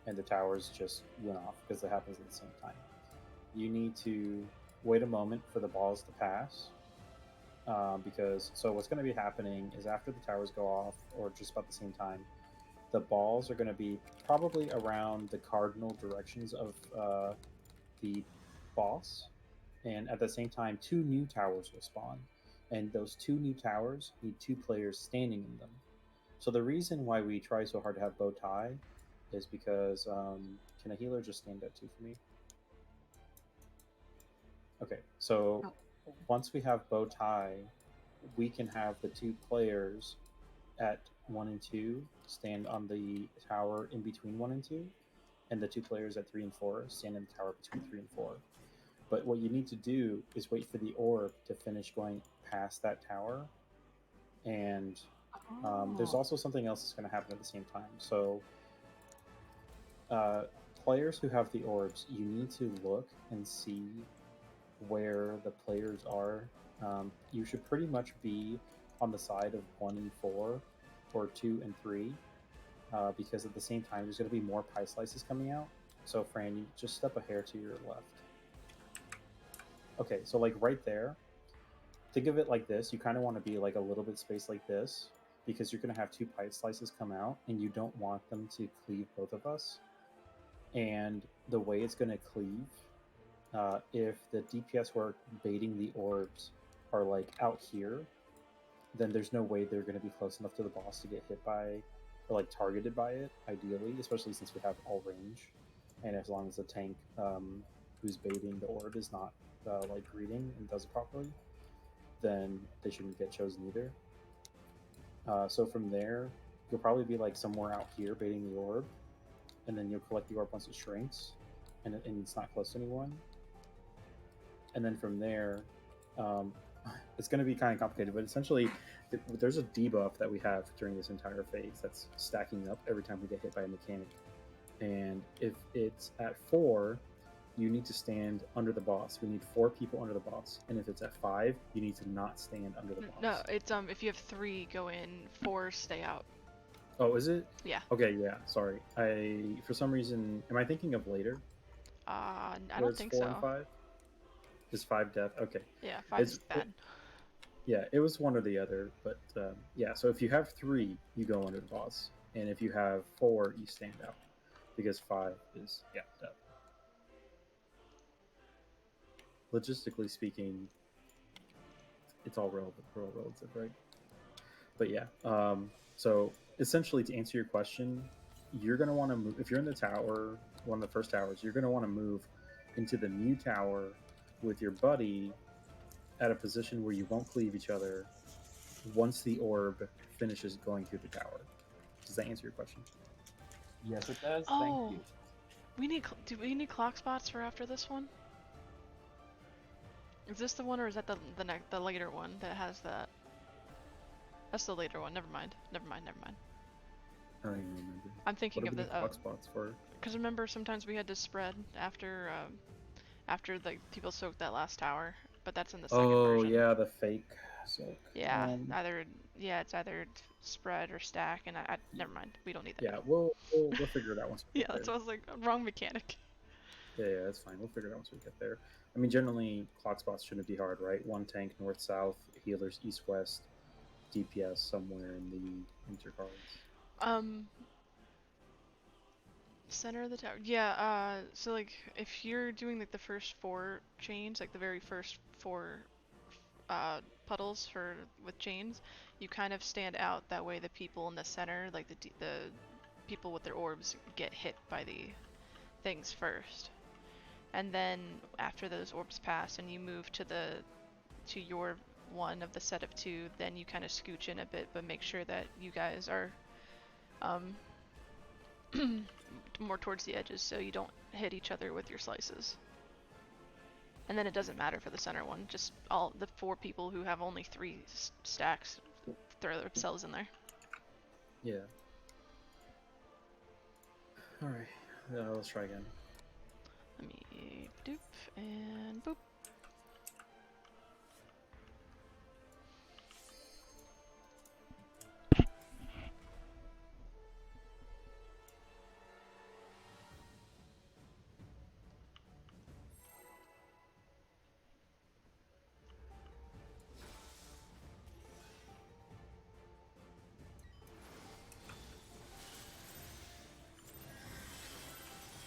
and the towers just went off because it happens at the same time. You need to wait a moment for the balls to pass because so what's going to be happening is after the towers go off or just about the same time, the balls are going to be probably around the cardinal directions of the boss, and at the same time, two new towers will spawn, and those two new towers need two players standing in them. So the reason why we try so hard to have bow tie is because can a healer just stand up too for me? Okay, so Oh. once we have bow tie, we can have the two players at 1 and 2 stand on the tower in between 1 and 2, and the two players at 3 and 4 stand in the tower between 3 and 4. But what you need to do is wait for the orb to finish going past that tower, and there's Oh. also something else that's going to happen at the same time. So, players who have the orbs, you need to look and see where the players are. You should pretty much be on the side of 1 and 4 or 2 and 3, because at the same time there's going to be more pie slices coming out. So, Fran, you just step a hair to your left. Okay, so like right there, think of it like this. You kind of want to be like a little bit spaced like this because you're going to have two pie slices come out and you don't want them to cleave both of us. And the way it's going to cleave, if the DPS who are baiting the orbs are like out here, then there's no way they're going to be close enough to the boss to get hit by or like targeted by it, ideally, especially since we have all range. And as long as the tank who's baiting the orb is not like greeting and does it properly, then they shouldn't get chosen either. So from there, you'll probably be like somewhere out here baiting the orb, and then you'll collect the orb once it shrinks, and it's not close to anyone. And then from there, it's going to be kind of complicated, but essentially, there's a debuff that we have during this entire phase that's stacking up every time we get hit by a mechanic. And if it's at 4, you need to stand under the boss. We need 4 people under the boss. And if it's at 5, you need to not stand under the boss. No, it's if you have 3 go in, 4 stay out. Oh, is it? Yeah. Okay, yeah. Sorry, for some reason, am I thinking of later? I Where don't it's think 4 so. and 5. Is 5 death? Okay. Yeah, 5 is bad. Yeah, it was one or the other, but yeah. So if you have 3, you go under the boss, and if you have 4, you stand out, because 5 is death. Logistically speaking, it's all relative, right? But yeah, so essentially, to answer your question, you're going to want to move if you're in the tower, one of the first towers. You're going to want to move into the new tower with your buddy at a position where you won't cleave each other once the orb finishes going through the tower. Does that answer your question? Yes, it does. Oh, Thank you. do we need clock spots for after this one? Is this the one, or is that the later one that has that? That's the later one. Never mind. I don't even remember. I'm thinking What of do we the need clock spots for? because remember sometimes we had to spread after the people soaked that last tower, but that's in the second version. Oh yeah, the fake soak. Yeah, it's either spread or stack, and I never mind. We don't need that. Yeah, we'll figure it out once we Yeah, get that's there. what I was like. Wrong mechanic. Yeah, that's fine. We'll figure it out once we get there. I mean, generally, clock spots shouldn't be hard, right? One tank north-south, healers east-west, DPS somewhere in the intercards. Center of the tower. Yeah. So like, if you're doing like the first 4 chains, like the very first 4 puddles with chains, you kind of stand out. That way, the people in the center, like the people with their orbs, get hit by the things first. And then after those orbs pass, and you move to your one of the set of two, then you kind of scooch in a bit, but make sure that you guys are more towards the edges, so you don't hit each other with your slices. And then it doesn't matter for the center one. Just all the 4 people who have only 3 stacks throw themselves in there. Yeah. All right. Let's try again. Let me doop and boop.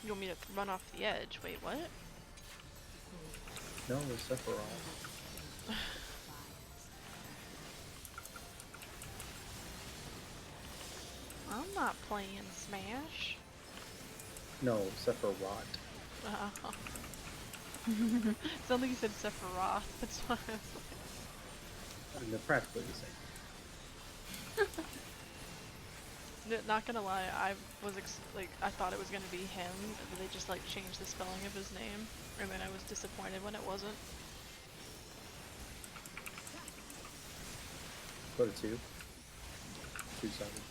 You want me to run off the edge? Wait, what? No, there's Sephiroth. I'm not playing Smash. No, Sephiroth. Oh. It sounded like you said Sephiroth. That's why I was I mean, they're practically the same. Not gonna lie, I was I thought it was gonna be him, but they just like changed the spelling of his name, and then I was disappointed when it wasn't. Go to 2. 2 savages.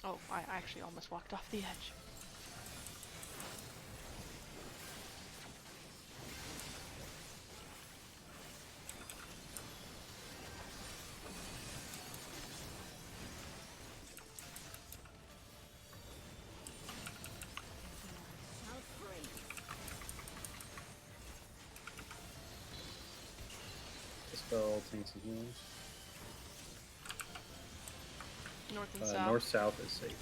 Oh, I actually almost walked off the edge. Dispel tanks and healers. North and south. North-south is safe.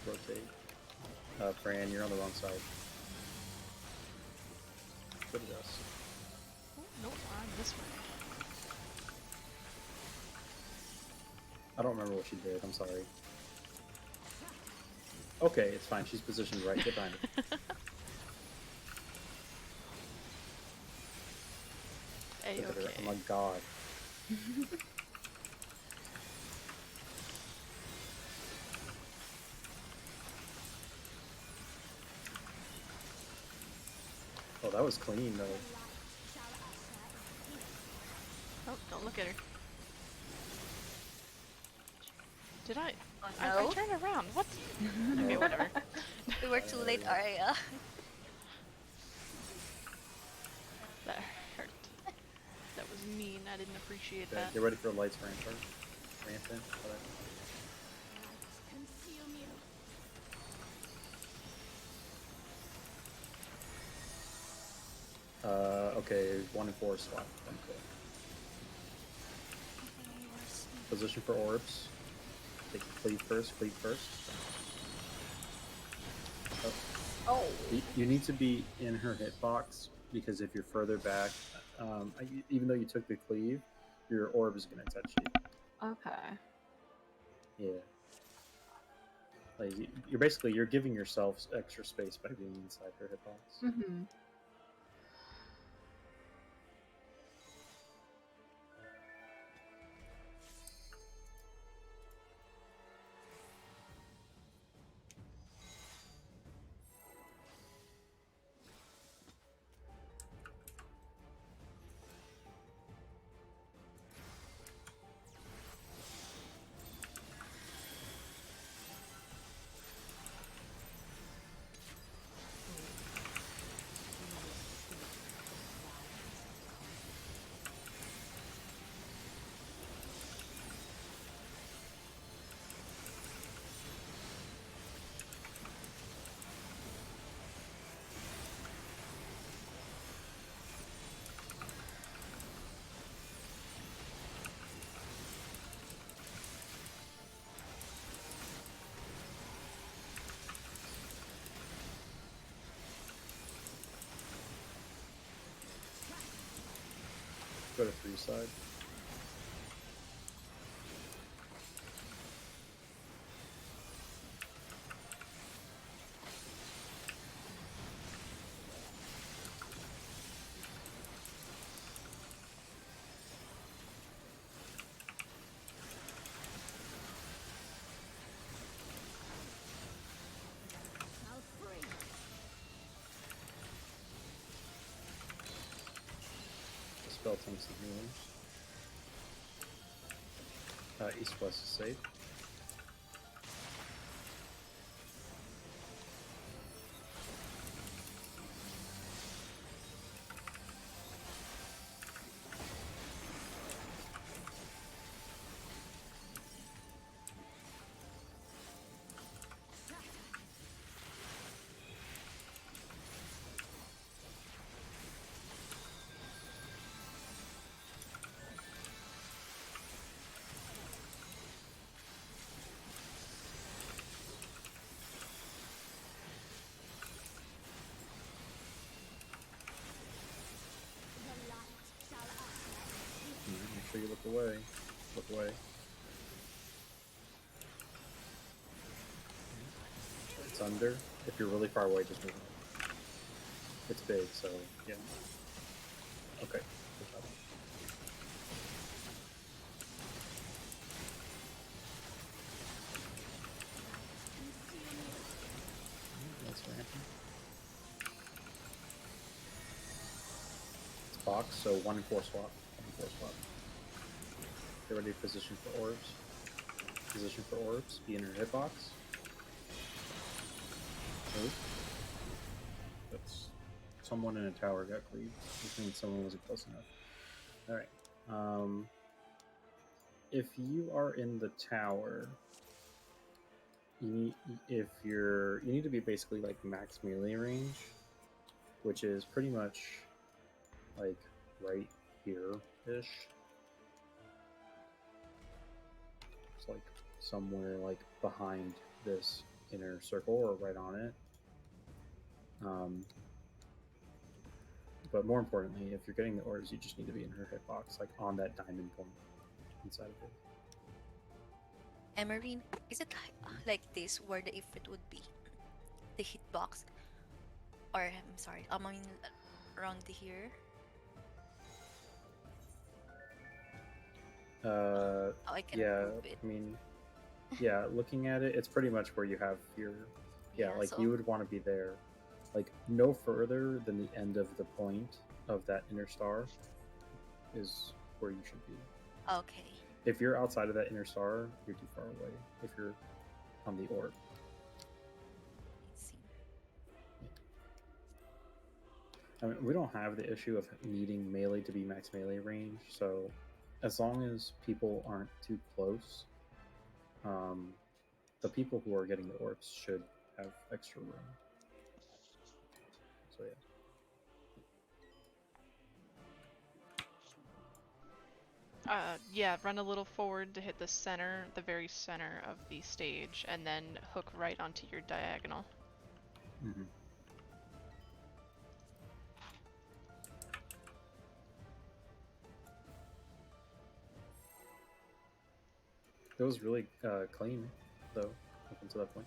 Rotate. Fran, you're on the wrong side. Go to us. Oh, nope, I'm this way. I don't remember what she did. I'm sorry. Okay, it's fine. She's positioned right behind it. Look at her. A-okay. Oh my god. Oh, that was clean though. Oh, don't look at her. Did I? Oh, I no. turned around. What? Okay, whatever. We were too late, Arya. That hurt. That was mean. I didn't appreciate Okay, that. get ready for a lights rampart. Rampant. Whatever. Okay, 1 and 4 swap. Okay. Position for orbs. Take cleave first, cleave first. Oh. You need to be in her hitbox, because if you're further back, even though you took the cleave, your orb is going to touch you. Okay. Yeah. Like, you're giving yourself extra space by being inside her hitbox. Mm-hmm. go to 3 side. Spell tanks and healers. East-west is safe. Make sure you look away. Look away. It's under. If you're really far away, just move it. It's big, so yeah. Okay. Good job. That's ramping. It's box, so 1 and 4 swap. 1 and 4 swap. Get ready to position for orbs. Position for orbs. Be in your hitbox. Move. That's someone in a tower got cleaved, which means someone wasn't close enough. Alright. If you are in the tower, you need to be basically like max melee range, which is pretty much like right here-ish. It's like somewhere like behind this inner circle or right on it. But more importantly, if you're getting the orbs, you just need to be in her hitbox, like on that diamond point inside of it. Emerine, is it like this where the ifrit would be? The hitbox? Or, I'm sorry, I mean, around here? Oh, I can Yeah, move it. I mean, yeah, looking at it, it's pretty much where you have your, like so you would want to be there, like no further than the end of the point of that inner star is where you should be. Okay. If you're outside of that inner star, you're too far away. If you're on the orb. Let's see. I mean, we don't have the issue of needing melee to be max melee range, so as long as people aren't too close, the people who are getting the orbs should have extra room. So yeah. Yeah, run a little forward to hit the center, the very center of the stage, and then hook right onto your diagonal. Mm-hmm. It was really clean, though, up until that point.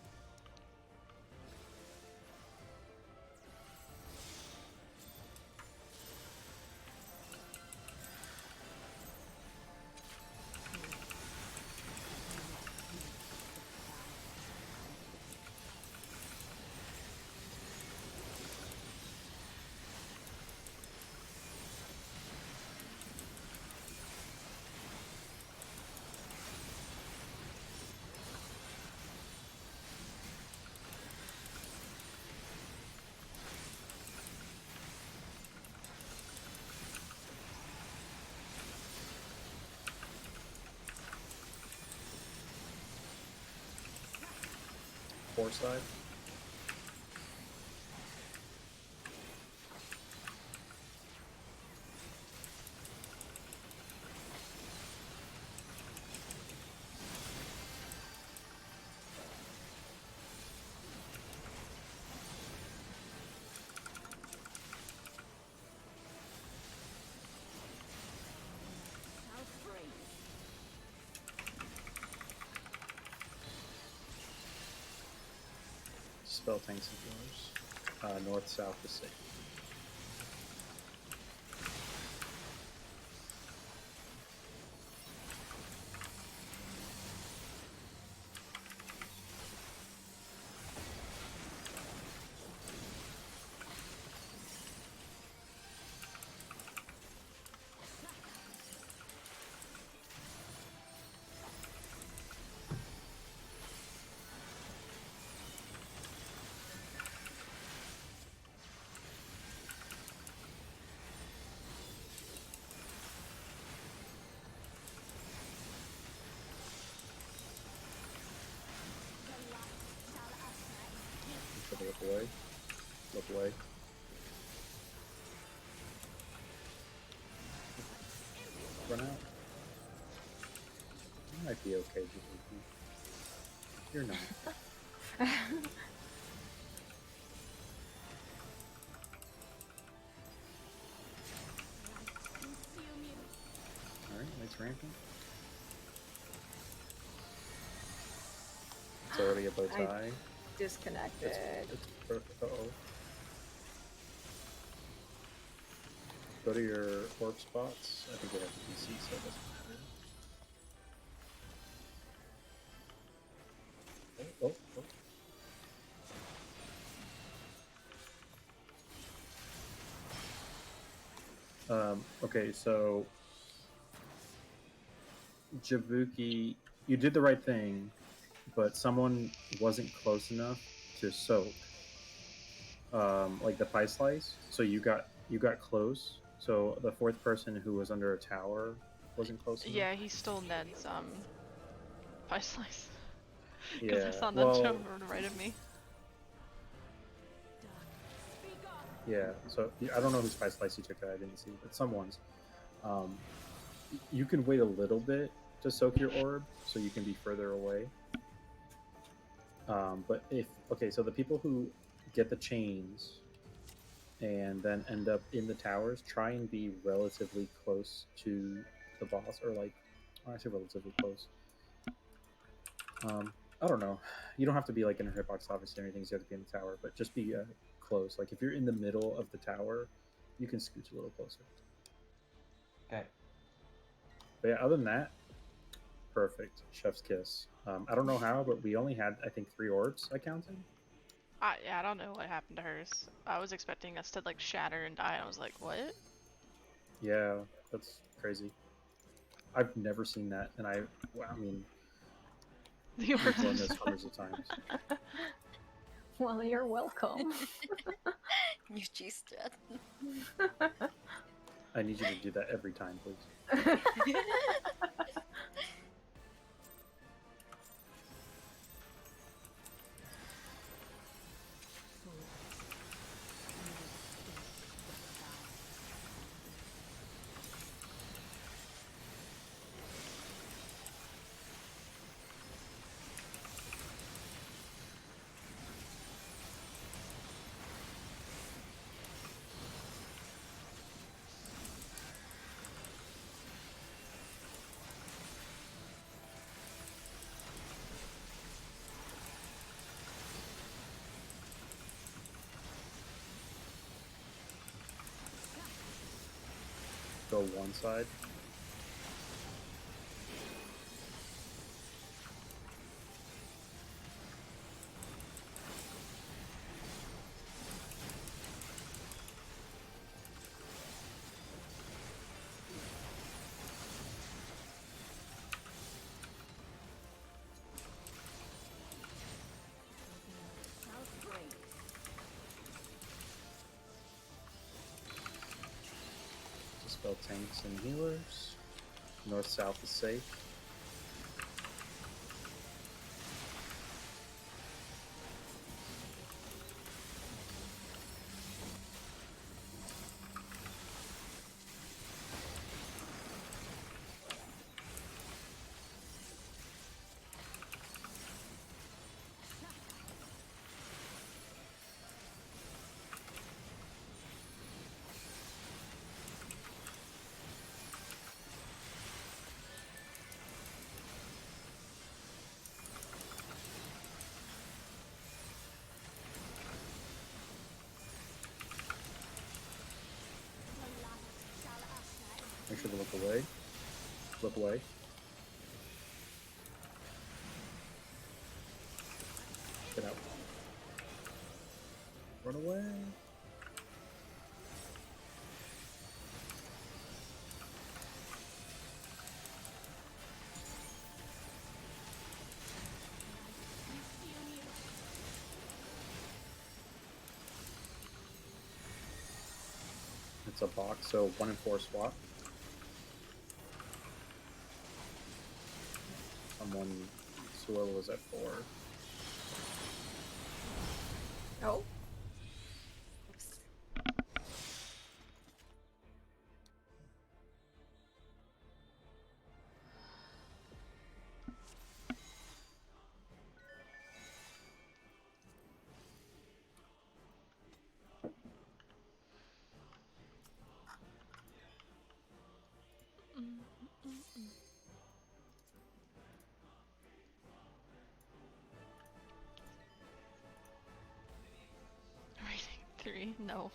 Four side. Spell tanks and healers. North, south is safe. Look away. Look away. Run out. You might be okay, Jabuki. You're not. Alright, nice ramping. It's already a bow tie. Disconnected. It's perfect. Uh-oh. Go to your orb spots. I think they have the DC, so it doesn't matter. Okay, so Jabuki, you did the right thing, but someone wasn't close enough to soak, like the pie slice. So you got close. So the fourth person who was under a tower wasn't close enough. Yeah, he stole Ned's pie slice. Because I Yeah. saw Ned Well, jump over to right of me. yeah. So I don't know whose pie slice you took that I didn't see, but someone's. You can wait a little bit to soak your orb, so you can be further away. But so the people who get the chains and then end up in the towers, try and be relatively close to the boss, or like, I say relatively close. I don't know. You don't have to be like in a hitbox, obviously, or anything. You have to be in the tower, but just be close. Like if you're in the middle of the tower, you can scooch a little closer. Okay. But yeah, other than that, perfect. Chef's kiss. I don't know how, but we only had, I think, 3 orbs I counted. Yeah, I don't know what happened to hers. I was expecting us to like shatter and die, and I was like, what? Yeah, that's crazy. I've never seen that, and I mean, The we've orbs done are this so- hundreds of times. Well, you're welcome. New cheese strat. I need you to do that every time, please. Go one side. Dispel tanks and healers. North south is safe. away. Flip away. Get out. Run away. It's a box, so 1 and 4 swap. Someone Swirl was at 4. Oh. Rating 3? No.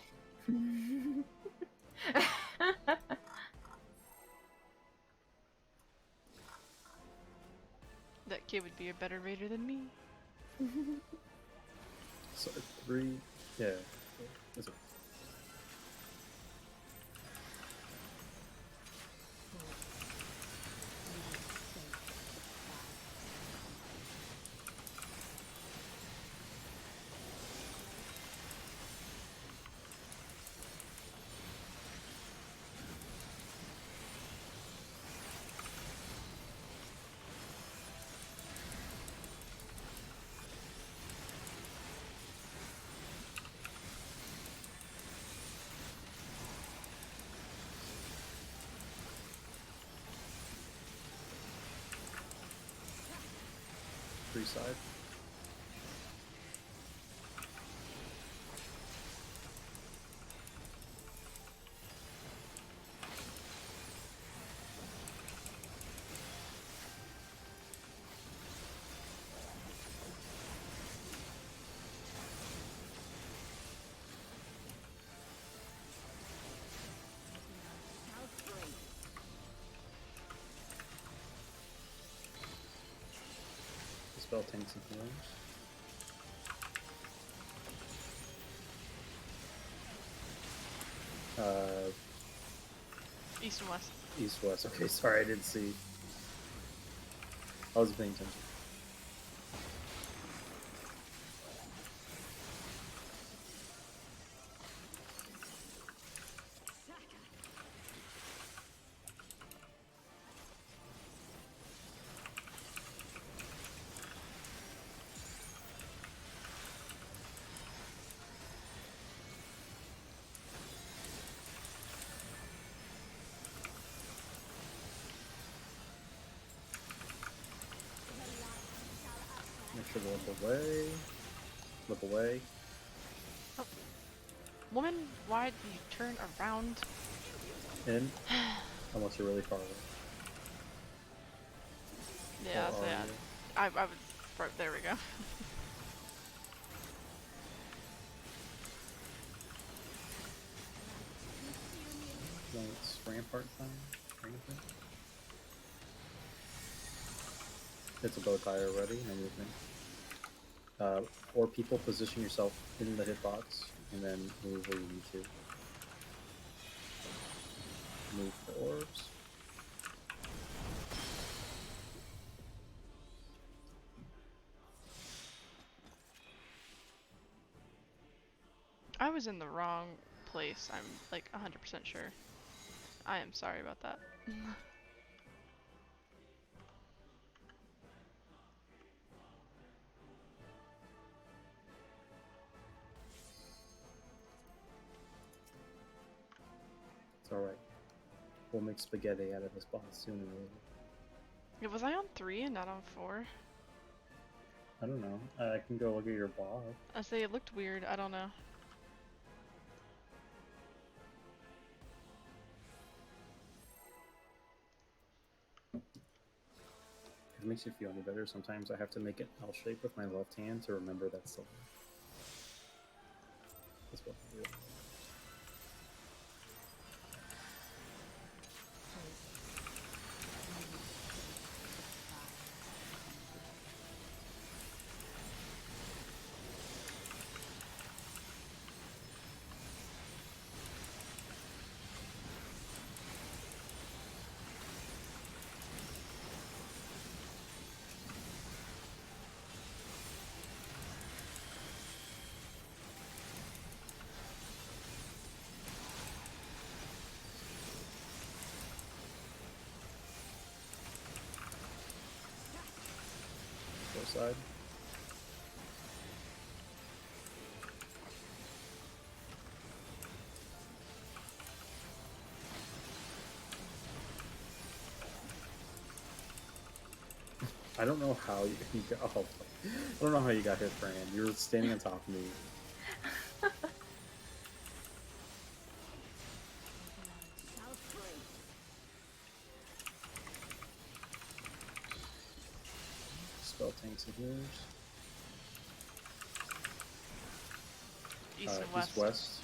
That kid would be a better raider than me. So 3. Yeah. Is it? Three side. Dispel tanks and healers. East and west. East west. Okay, sorry, I didn't see. I was paying attention. Make sure to flip away. Flip away. Woman, why do you turn around? In. Unless you're really far away. Yeah, Or so are yeah. you? I would. There we go. No, it's Rampart time. Rampart. It's a bow tie already, no movement. Or people position yourself in the hitbox and then move where you need to. Move the orbs. I was in the wrong place. I'm like 100% sure. I am sorry about that. It's alright. We'll make spaghetti out of this boss sooner or later. Yeah, was I on 3 and not on 4? I don't know. I can go look at your bot. I say it looked weird. I don't know. If it makes you feel any better, sometimes I have to make an L shape with my left hand to remember that's the one. That's what I do. side. I don't know how you got. Oh, I don't know how you got hit, Fran. You were standing on top of me. Spell tanks and healers. East and west. East west.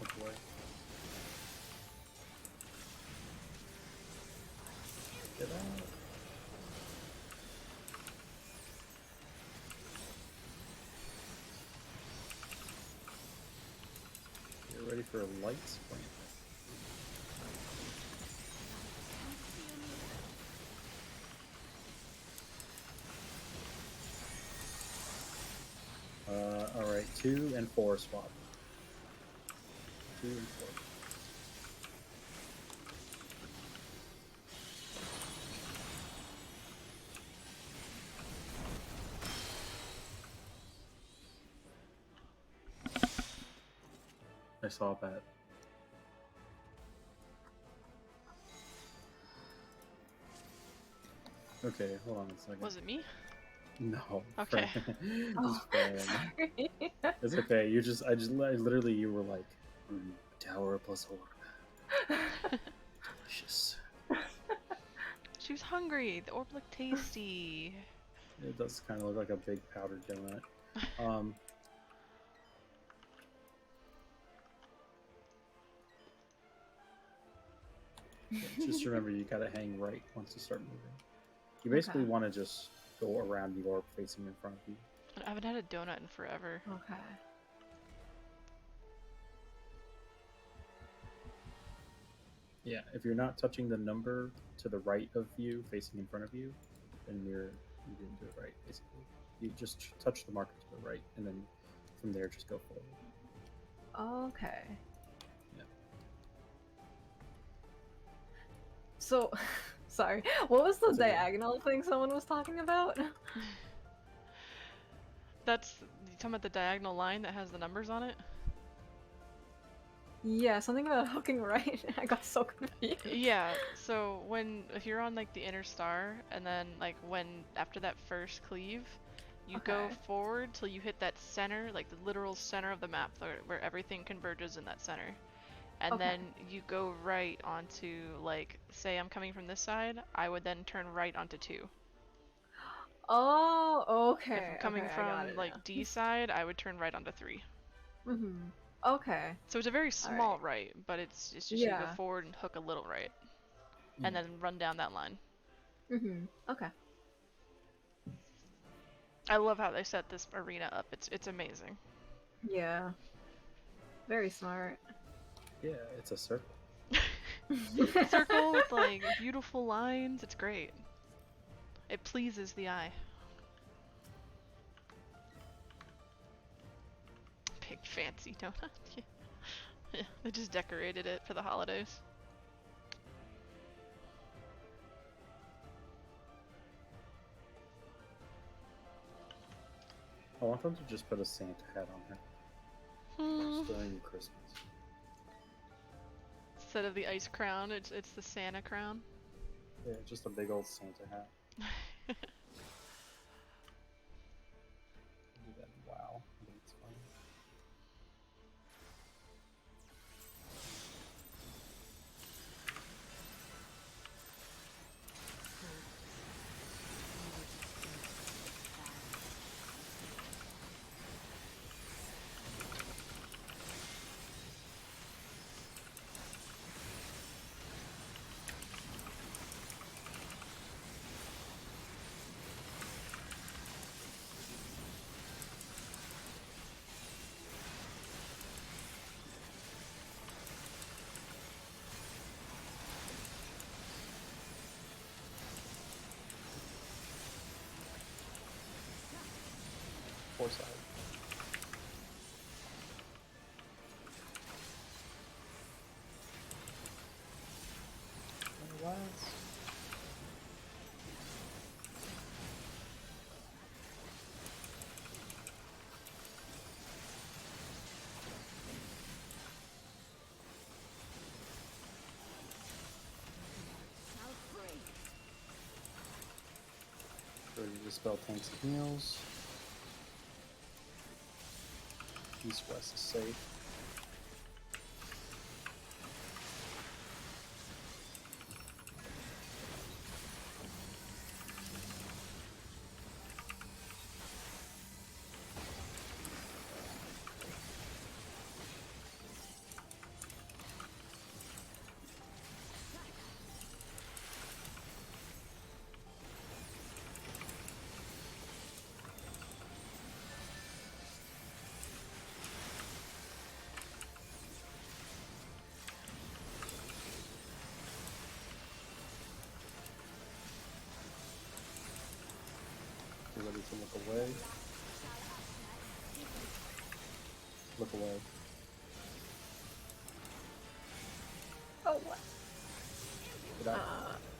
Which way? Get out. Get ready for a light sprint. Alright, 2 and 4 swap. 2 and 4. I saw that. Okay, hold on a second. Was it me? No. Okay. Fran. Oh, It's Fran. sorry. It's okay. Literally, you were like, tower plus orb. Delicious. She was hungry. The orb looked tasty. It does kind of look like a big powdered donut. Yeah, just remember, you gotta hang right once you start moving. You basically Okay. want to just go around the orb facing in front of you. I haven't had a donut in forever. Okay. Yeah, if you're not touching the number to the right of you, facing in front of you, then you didn't do it right, basically. You just touch the marker to the right, and then from there just go forward. Okay. Yeah. So, sorry. What was the That's okay. diagonal thing someone was talking about? That's you talking about the diagonal line that has the numbers on it? Yeah, something about hooking right. I got so confused. Yeah, so if you're on like the inner star, and then like after that first cleave, you go Okay. forward till you hit that center, like the literal center of the map where everything converges in that center. And Okay. then you go right onto, like, say I'm coming from this side, I would then turn right onto 2. Oh, okay. If I'm coming okay, I from got it like now. D side, I would turn right onto 3. Mhm. Okay. So it's a very small Alright. right, but it's just you go Yeah. forward and hook a little right, and then run down that line. Mhm. Okay. I love how they set this arena up. It's amazing. Yeah. Very smart. Yeah, it's a circle. Circle with like beautiful lines. It's great. It pleases the eye. Big fancy donut. Yeah, they just decorated it for the holidays. I want them to just put a Santa hat on her. Hmm. During Christmas. Instead of the ice crown, it's the Santa crown. Yeah, just a big old Santa hat. Do that. Wow. I think it's funny. dispel tanks and heals. East west is safe. Get ready to look away. Look away. Oh, what? Did I?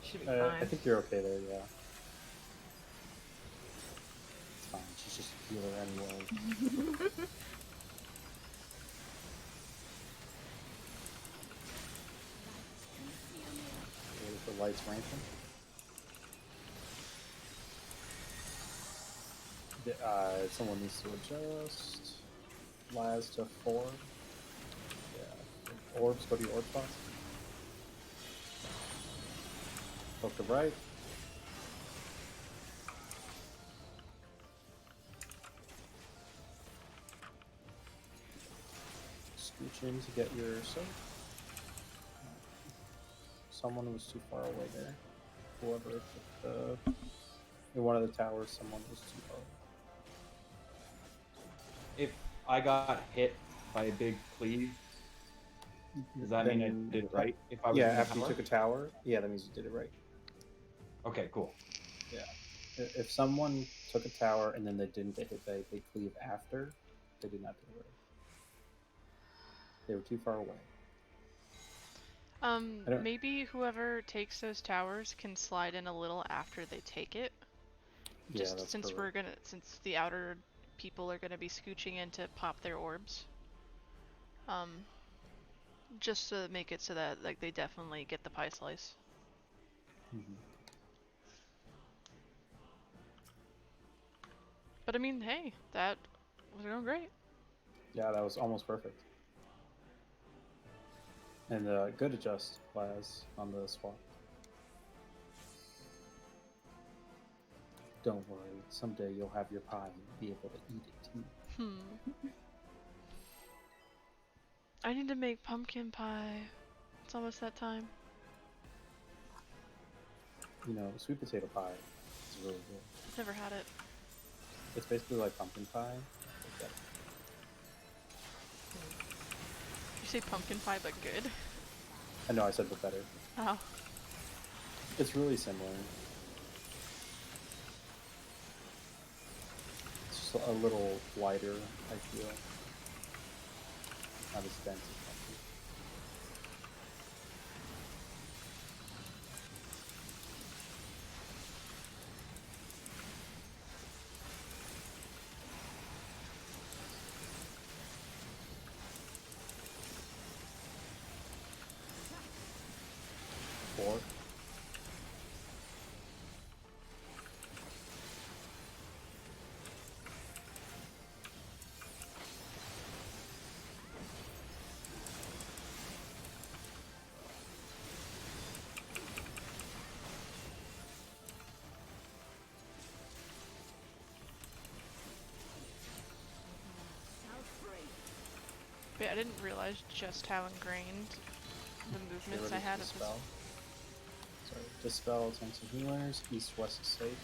Should be fine. I think you're okay there, yeah. It's fine, she's just a healer anyway. Wait for lights ramping. Someone needs to adjust. Laz to 4. Yeah. Orbs, go to your orb spots. Poke the right. Scooch in to get your soap. Someone was too far away there. Whoever took the... In one of the towers, someone was too far away. If I got hit by a big cleave, does that mean I did it right? If I was yeah, in the after you tower? took a tower, yeah, that means you did it right. Okay, cool. Yeah. If someone took a tower and then they didn't get hit by a cleave after, they did not do it right. They were too far away. don't- Maybe whoever takes those towers can slide in a little after they take it. Yeah, Just that's since correct. since the outer people are gonna be scooching in to pop their orbs. Just to make it so that like they definitely get the pie slice. Mhm. But I mean, hey, that was going great. Yeah, that was almost perfect. And good adjust, Laz, on the swap. Don't worry, someday you'll have your pie and be able to eat it too. I need to make pumpkin pie. It's almost that time. You know, sweet potato pie is really good. I've never had it. It's basically like pumpkin pie. Like that. You say pumpkin pie, but good. I know I said but better. Oh. It's really similar. It's just a little lighter, I feel. Not as dense as pumpkin. Four. But yeah, I didn't realize just how ingrained the Get movements ready I to had at this. dispel. Sorry, dispel, tanks and healers. East west is safe.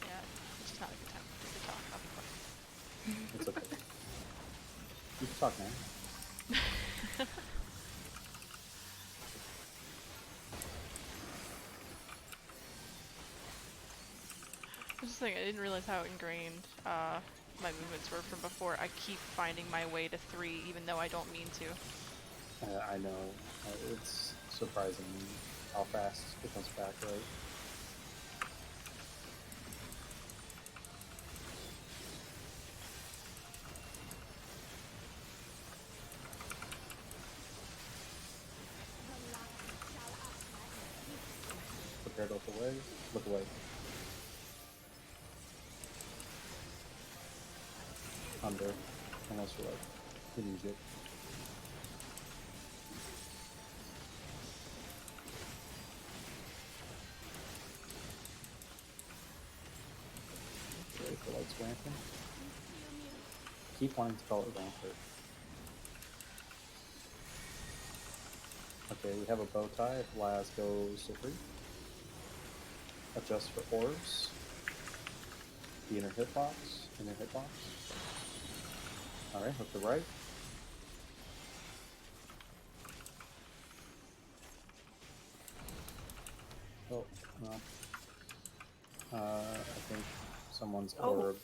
Yeah, it's just not a good time to talk. I'll be quiet. It's okay. You can talk now. I was just thinking, I didn't realize how ingrained my movements were from before. I keep finding my way to 3 even though I don't mean to. I know. It's surprising how fast it comes back, right? Prepare to look away. Look away. under, unless you're like in Egypt. Wait for lights ramping. Keep wanting to call it rampart. Okay, we have a bow tie. If Laz goes to 3. Adjust for orbs. The inner hitbox. Inner hitbox. Alright, hook the right. Oh, no. I think someone's orb.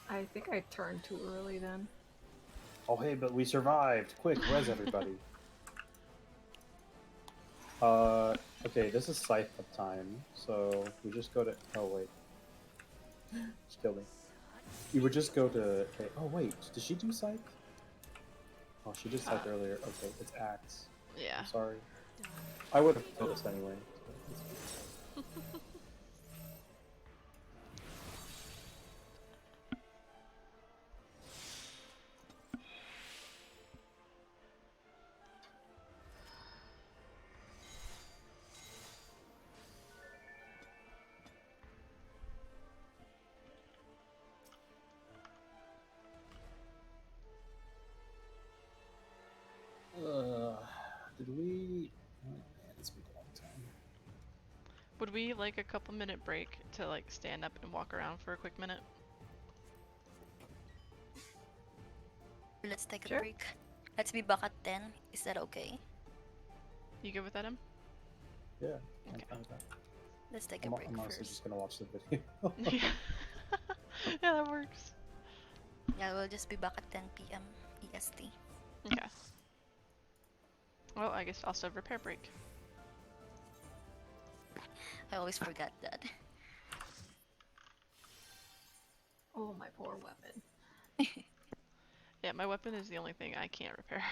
I think I turned too early then. Oh hey, but we survived! Quick, res everybody. Okay, this is scythe up time, so we just go to. Oh wait, just killed me. You would just go to. Okay. Oh wait, did she do scythe? Oh, she did scythe earlier. Okay, it's axe. Yeah. I'm sorry. I would have killed this anyway. Did we? Oh man, it's been a long time. Would we like a couple minute break to like stand up and walk around for a quick minute? Let's take a Sure. break. Let's be back at 10. Is that okay? You good with that, Em? Yeah. I'm Okay. fine with that. Let's take a I'm, break I'm honestly first. just gonna watch the video. Yeah. Yeah, that works. Yeah, we'll just be back at 10 p.m. EST. Okay. Well, I guess also repair break. I always forget that. Oh, my poor weapon. Yeah, my weapon is the only thing I can't repair.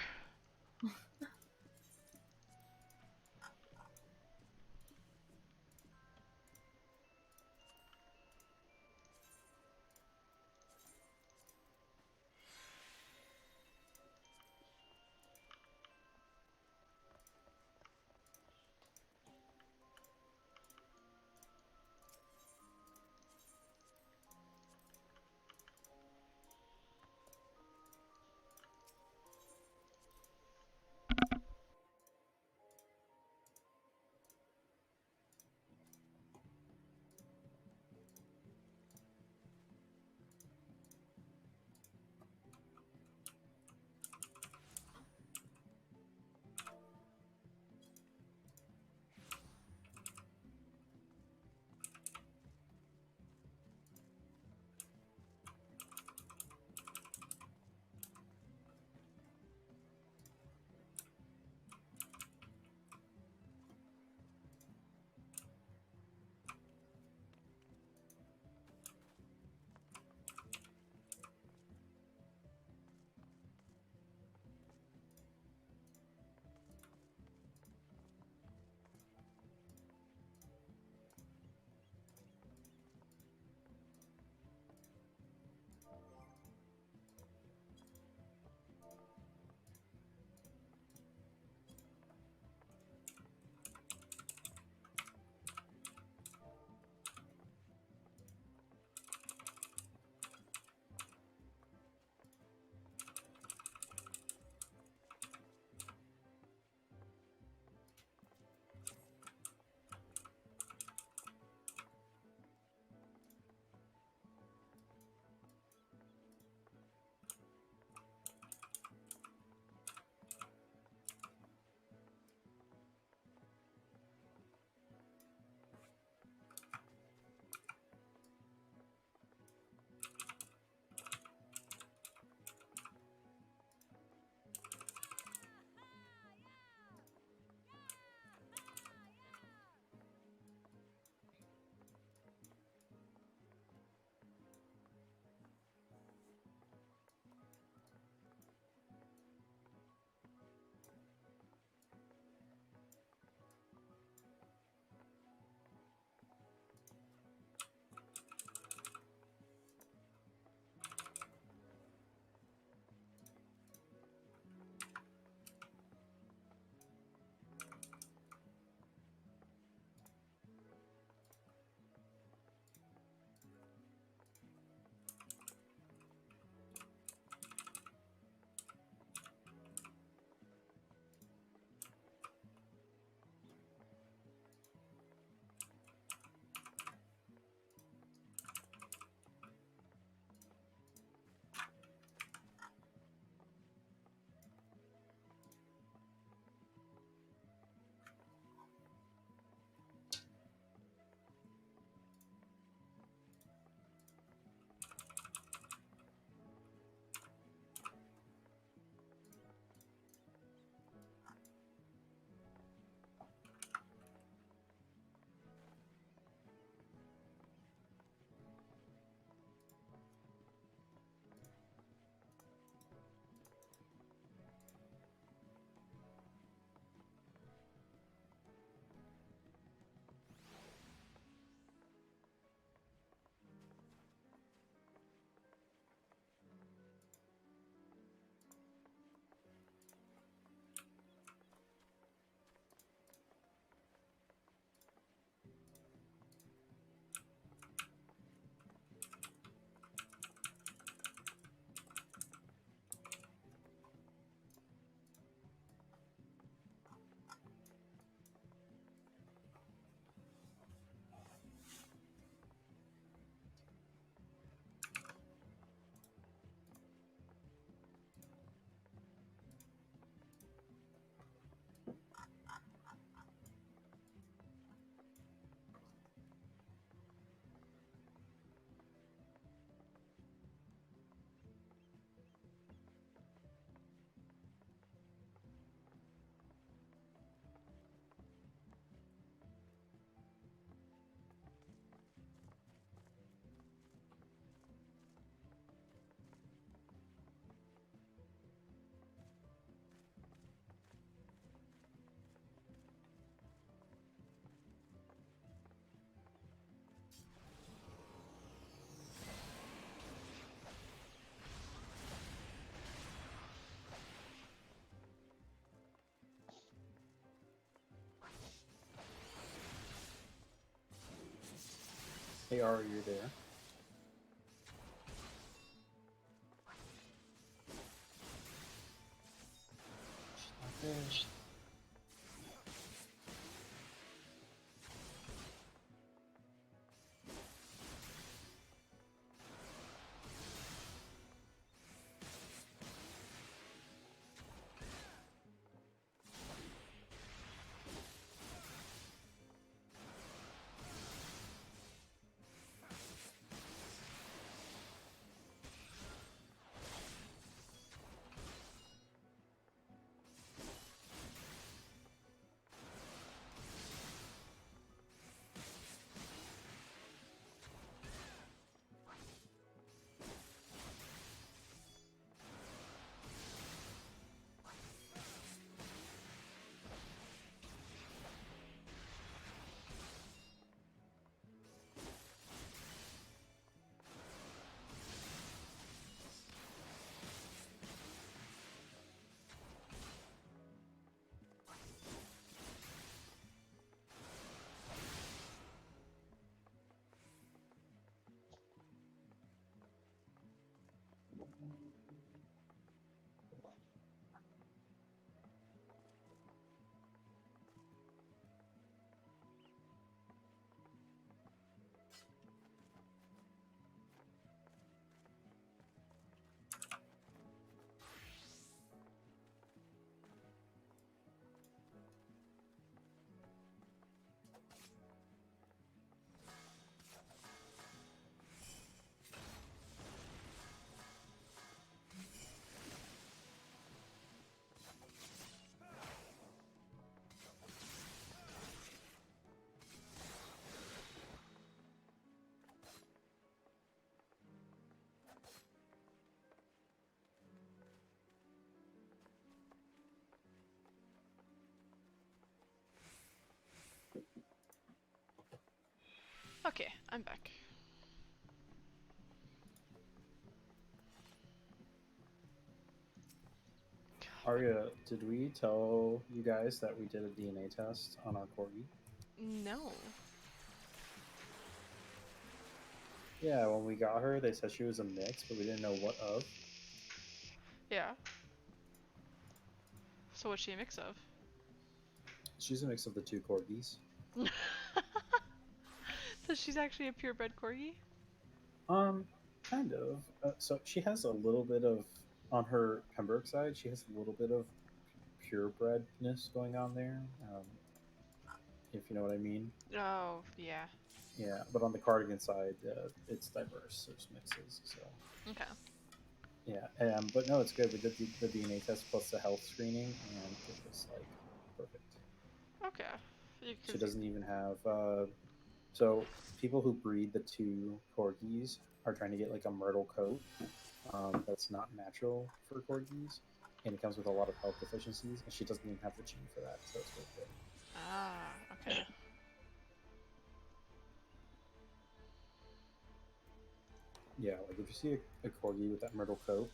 Hey, Ari, you're there. She's not there. Okay, I'm back. Arya, did we tell you guys that we did a DNA test on our corgi? No. Yeah, when we got her, they said she was a mix, but we didn't know what of. Yeah. So what's she a mix of? She's a mix of the two corgis. So she's actually a purebred corgi? Kind of. So she has a little bit of, on her Pembroke side, she has a little bit of purebredness going on there, if you know what I mean. Oh, yeah. Yeah, but on the Cardigan side, it's diverse. There's mixes, so. Okay. Yeah, but no, it's good. We did the DNA test plus the health screening, and it was like perfect. Okay. She doesn't even have. So people who breed the two corgis are trying to get like a myrtle coat. That's not natural for corgis, and it comes with a lot of health deficiencies. And she doesn't even have the gene for that, so it's really good. Ah, okay. Yeah, like if you see a corgi with that myrtle coat,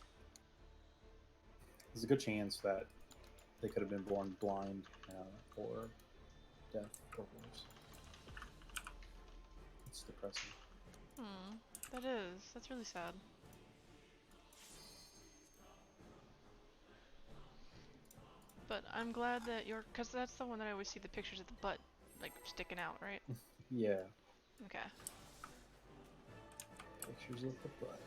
there's a good chance that they could have been born blind or deaf or worse. It's depressing. That is. That's really sad. But I'm glad that you're, cause that's the one that I always see the pictures of the butt, like, sticking out, right? Yeah, Okay. pictures of the butt.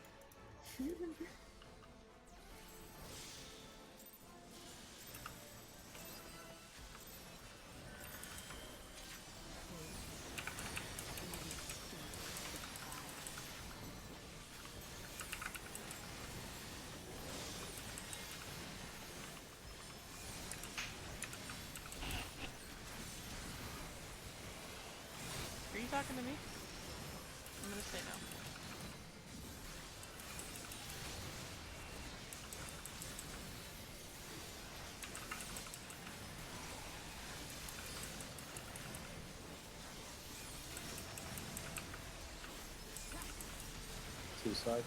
Are you talking to me? I'm gonna say no. Suicide.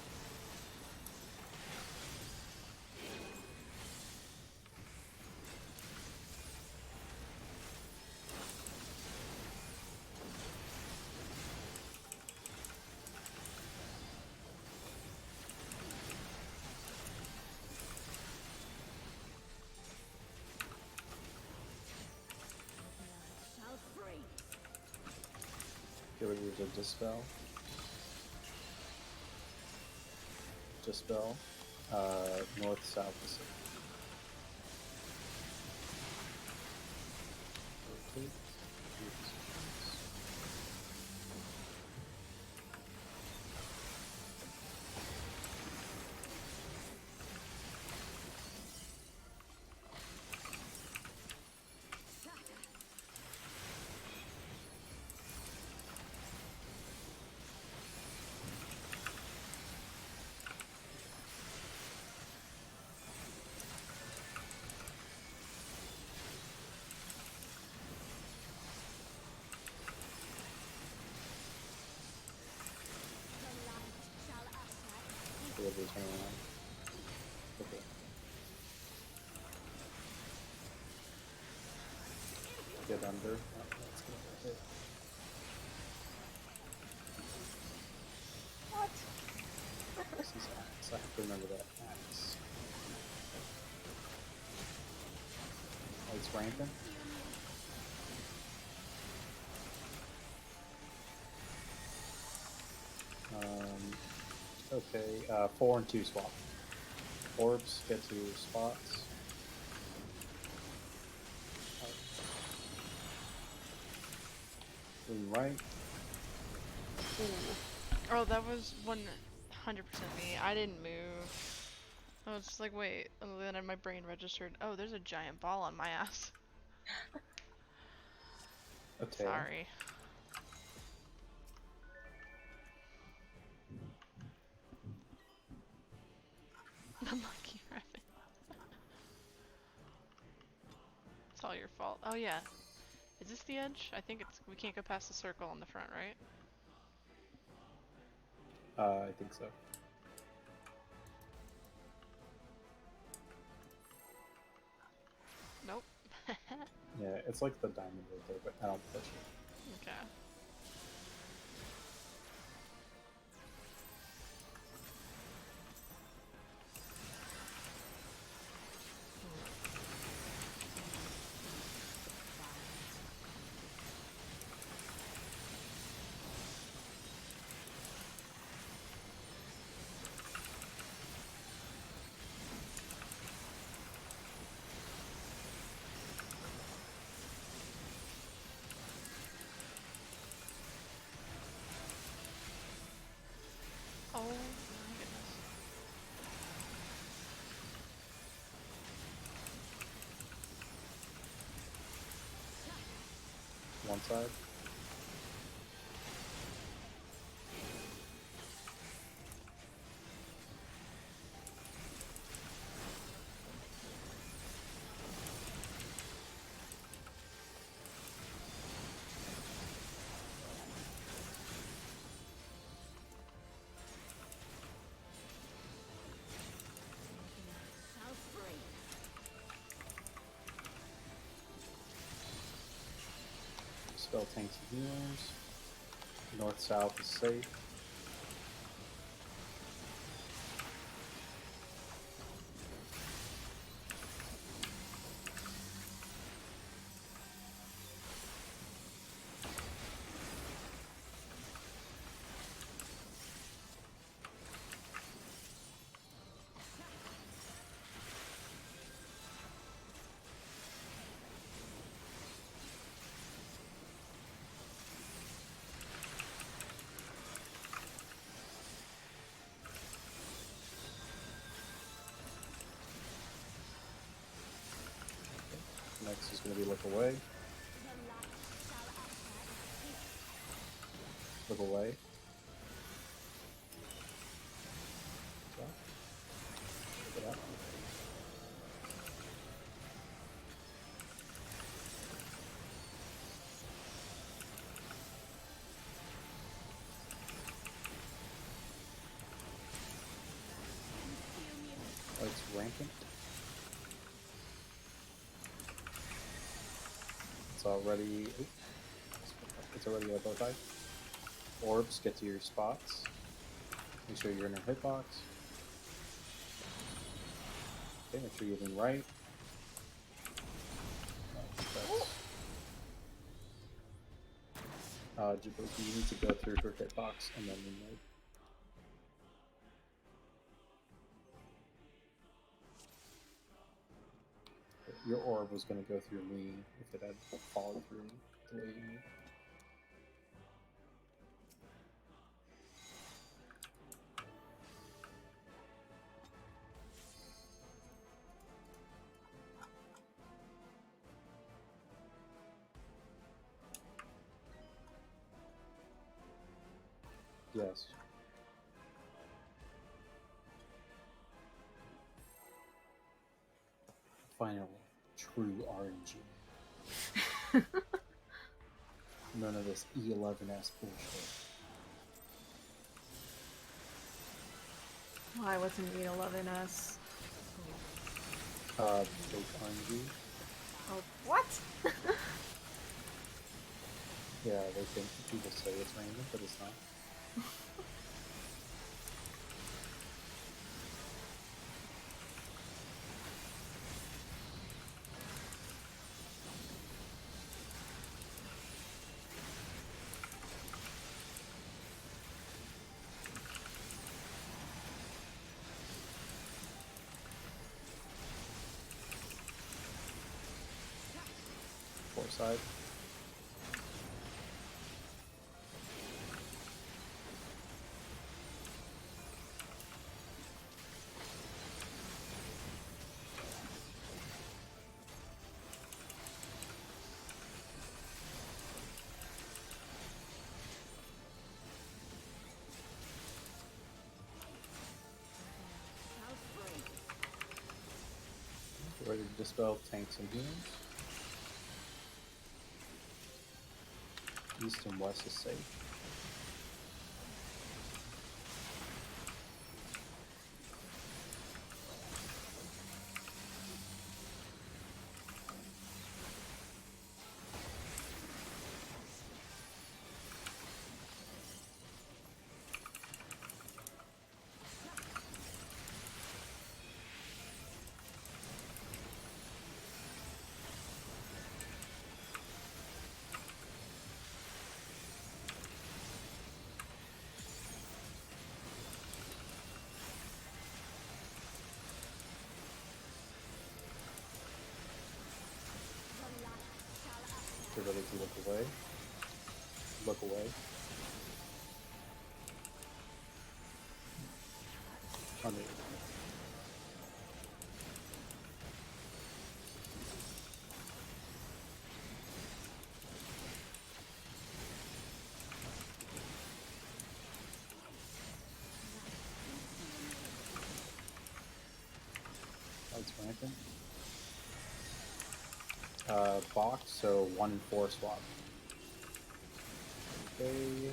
there's a dispel. Dispel. North, south, Pacific. Rotate. Delivery turn around. Okay. Get under. Oh, that's gonna hit. What? This is axe. I have to remember that axe. Oh, it's rampant. Okay, 4 and 2 swap. Orbs get to your spots. Moving right. Oh, that was 100% me. I didn't move. I was just like, wait. And then my brain registered, oh, there's a giant ball on my ass. Okay. Sorry. Unlucky rabbit. It's all your fault. Oh yeah. Is this the edge? I think it's. We can't go past the circle on the front, right? I think so. Nope. Yeah, it's like the diamond right there, but I don't push it. Okay. Oh my goodness. One side. Spell tanks and healers. North south is safe. Next is going to be look away. Look away. So, look it up. Oh, it's rampant. It's already. It's already a bow tie. Orbs get to your spots. Make sure you're in your hitbox. Okay, make sure you're moving right. Djibouti, you need to go through her hitbox and then remove. Your orb was going to go through me if it had followed through the way you moved. Yes. Finally, true RNG. None of this E8S bullshit. Why wasn't E11S? Fake RNG. Oh, what? Yeah, they think people say it's random, but it's not. Side. Ready to dispel tanks and healers. East and west is safe. Get ready to look away. Look away. Under. That's rampant. Box, so 1 and 4 swap. Okay.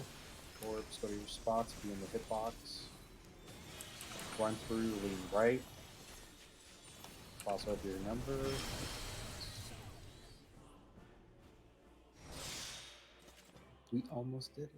Orbs, go to your spots, be in the hitbox. Run through, lean right. Toss over your number. We almost did it.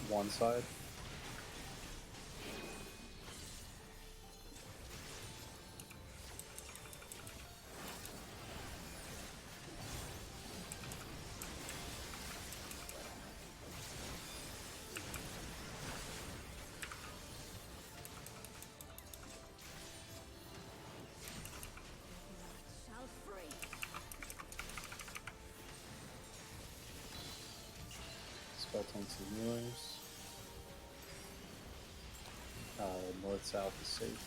One side. Spell tanks and healers. North south is safe.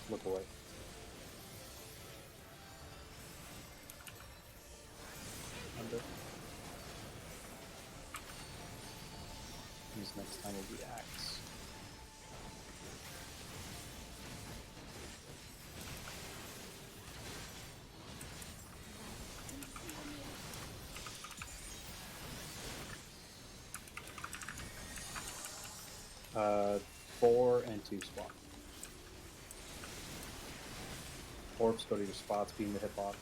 Look away. Under. Use next time will be axe. Uh, 4 and 2 swap. Orbs, go to your spots, beam the hitbox.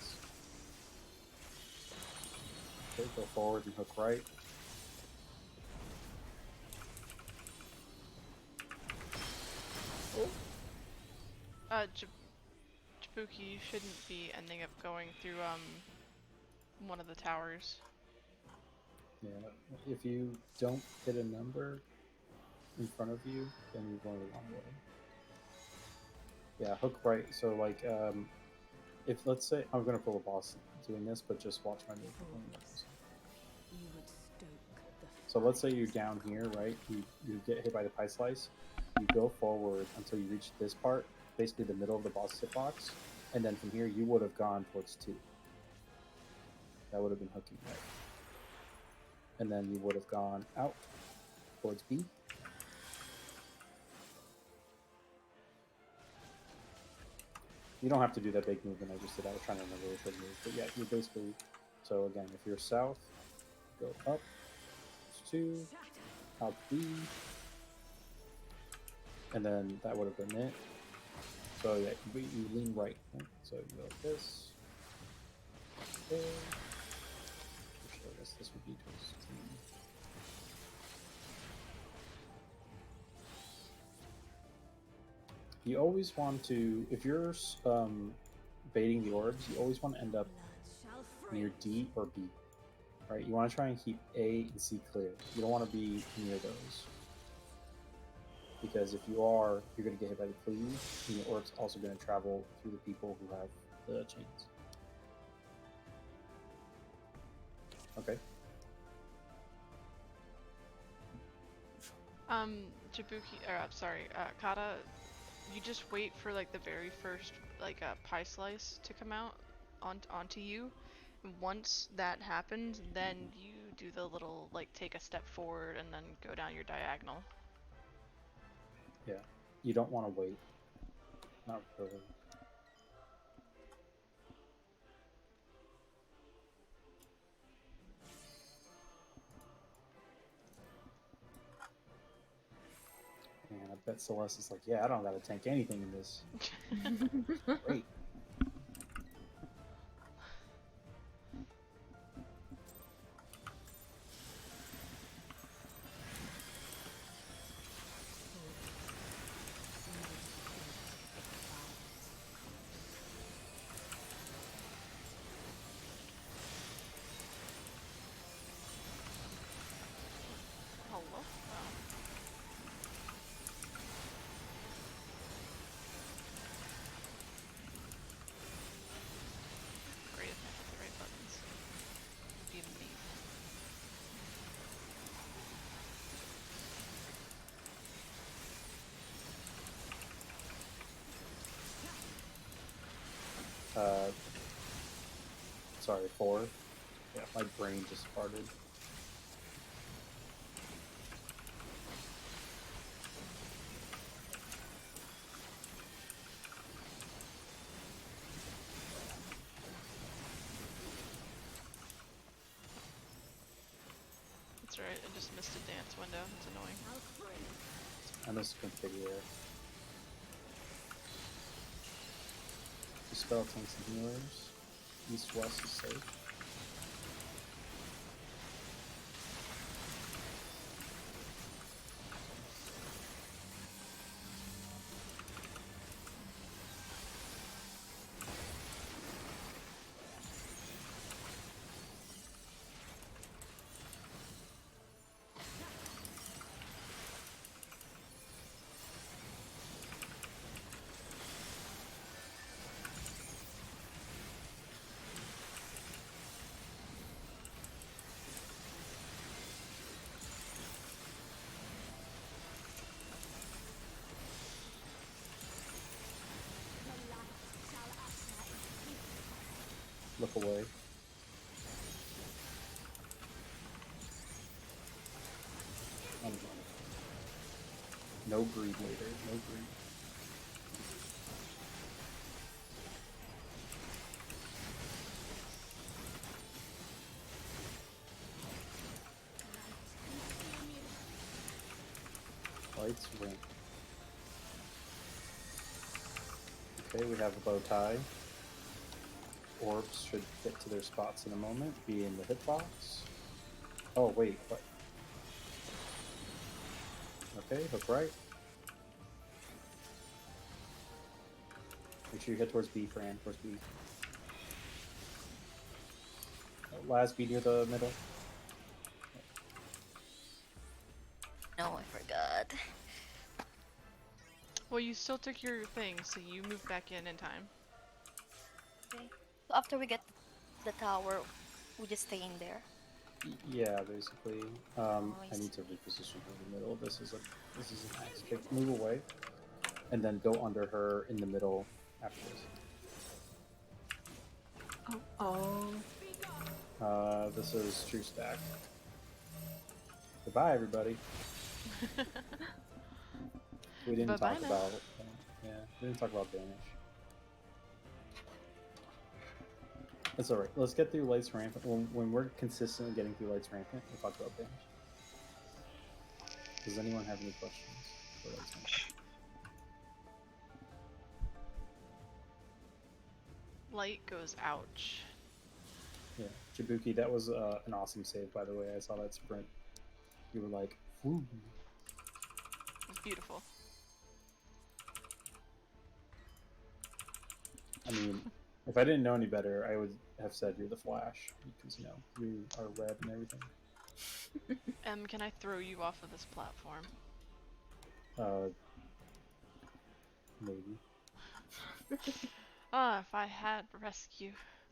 Okay, go forward and hook right. Jabuki, you shouldn't be ending up going through one of the towers. Yeah, if you don't hit a number in front of you, then you're going the wrong way. Yeah, hook right. So like, if let's say I'm gonna pull a boss doing this, but just watch my move. So let's say you're down here, right? You get hit by the pie slice. You go forward until you reach this part, basically the middle of the boss hitbox, and then from here you would have gone towards 2. That would have been hooking right. And then you would have gone out towards B. You don't have to do that big movement I just did. I was trying to remember which big move. But yeah, you're basically... So again, if you're south, go up, 2, out B, and then that would have been it. So yeah, you lean right. So you go like this. Okay. Actually, I guess this would be towards 2. You always want to, if you're baiting the orbs, you always want to end up near D or B, right? You want to try and keep A and C clear. You don't want to be near those, because if you are, you're going to get hit by the cleave, and your orb's also going to travel through the people who have the chains. Okay. Jabuki, or sorry, Kata, you just wait for like the very first like pie slice to come out onto you. And once that happens, then you do the little like take a step forward and then go down your diagonal. Yeah. You don't want to wait. Not really. Man, I bet Celeste is like, yeah, I don't gotta tank anything in this. Great. Hello? Oh. Great if I hit the right buttons. It'd be amazing. Sorry, 4. Yeah, my brain just farted. That's right, I just missed a dance window. That's annoying. And this configure. Dispel tanks and healers. East west is safe. Look away. No greed later. No greed. Lights ring. Okay, we have a bow tie. Orbs should get to their spots in a moment. Be in the hitbox. Oh wait, what? Okay, hook right. Make sure you head towards B, Fran. Towards B. Last B near the middle. No, I forgot. Well, you still took your thing, so you moved back in time. Okay. So after we get the tower, we just stay in there. Yeah, basically. I I need see. to reposition her in the middle. This is an axe kick. Move away, and then go under her in the middle after this. This is true stack. Goodbye, everybody. We didn't Bye-bye talk now. about. Yeah, we didn't talk about Danish. That's alright. Let's get through Lights Rampant. When we're consistently getting through Lights Rampant, we'll talk about Danish. Does anyone have any questions for Lights Rampant? Light goes ouch. Yeah, Jabuki, that was an awesome save, by the way. I saw that sprint. You were like, whoo. It was beautiful. I mean, if I didn't know any better, I would have said you're the Flash because you are red and everything. Can I throw you off of this platform? Maybe. If I had rescue,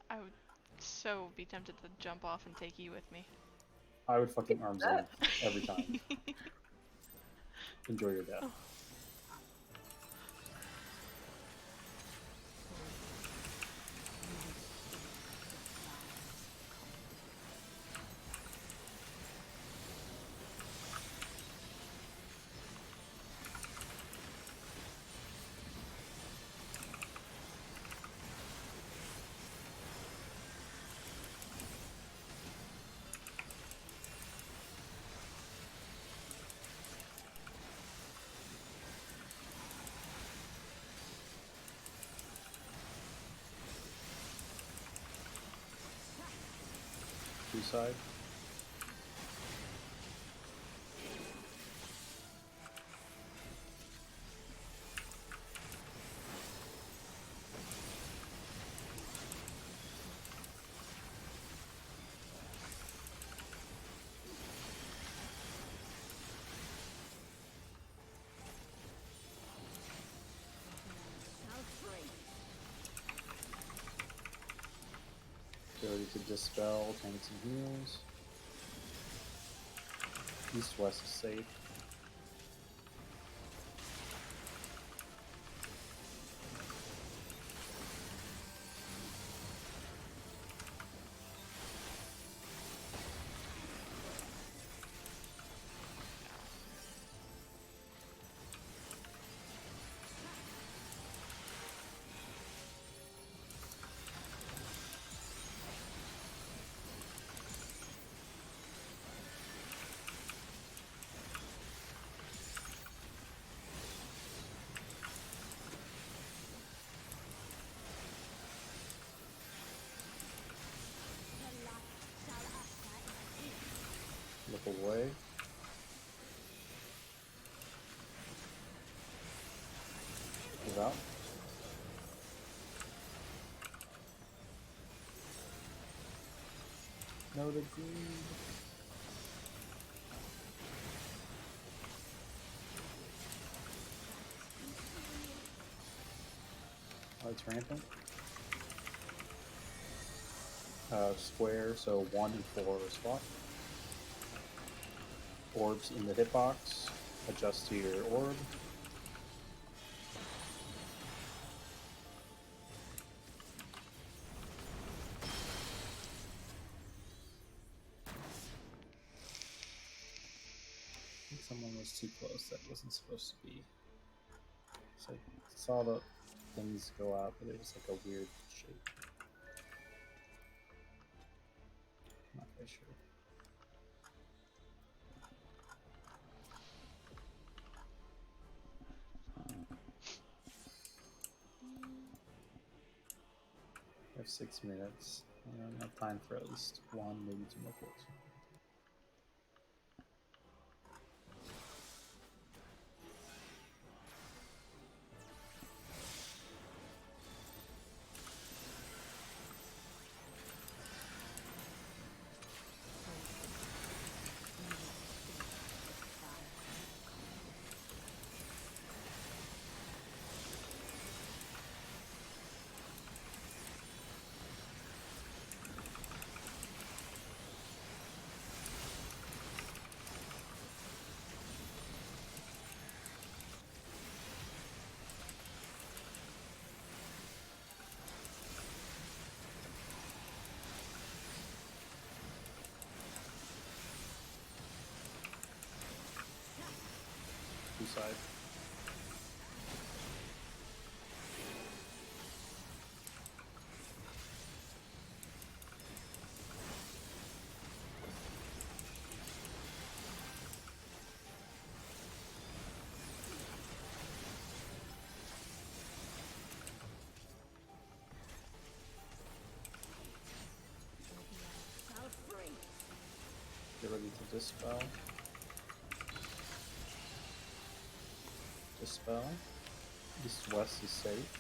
I would so be tempted to jump off and take you with me. I would fucking arms length every time. Enjoy your death. Side. Ability to dispel tanks and heals. East west is safe. Flip away. Move out. No to greed. Oh, it's rampant. Square, so 1 and 4 are spot. Orbs in the hitbox. Adjust to your orb. I think someone was too close. That wasn't supposed to be. So I saw the things go out, but it was like a weird shape. Not very sure. We have 6 minutes. Enough time for at least 1, maybe 2 more kills. Two side. Get ready to dispel. Dispel. East west is safe.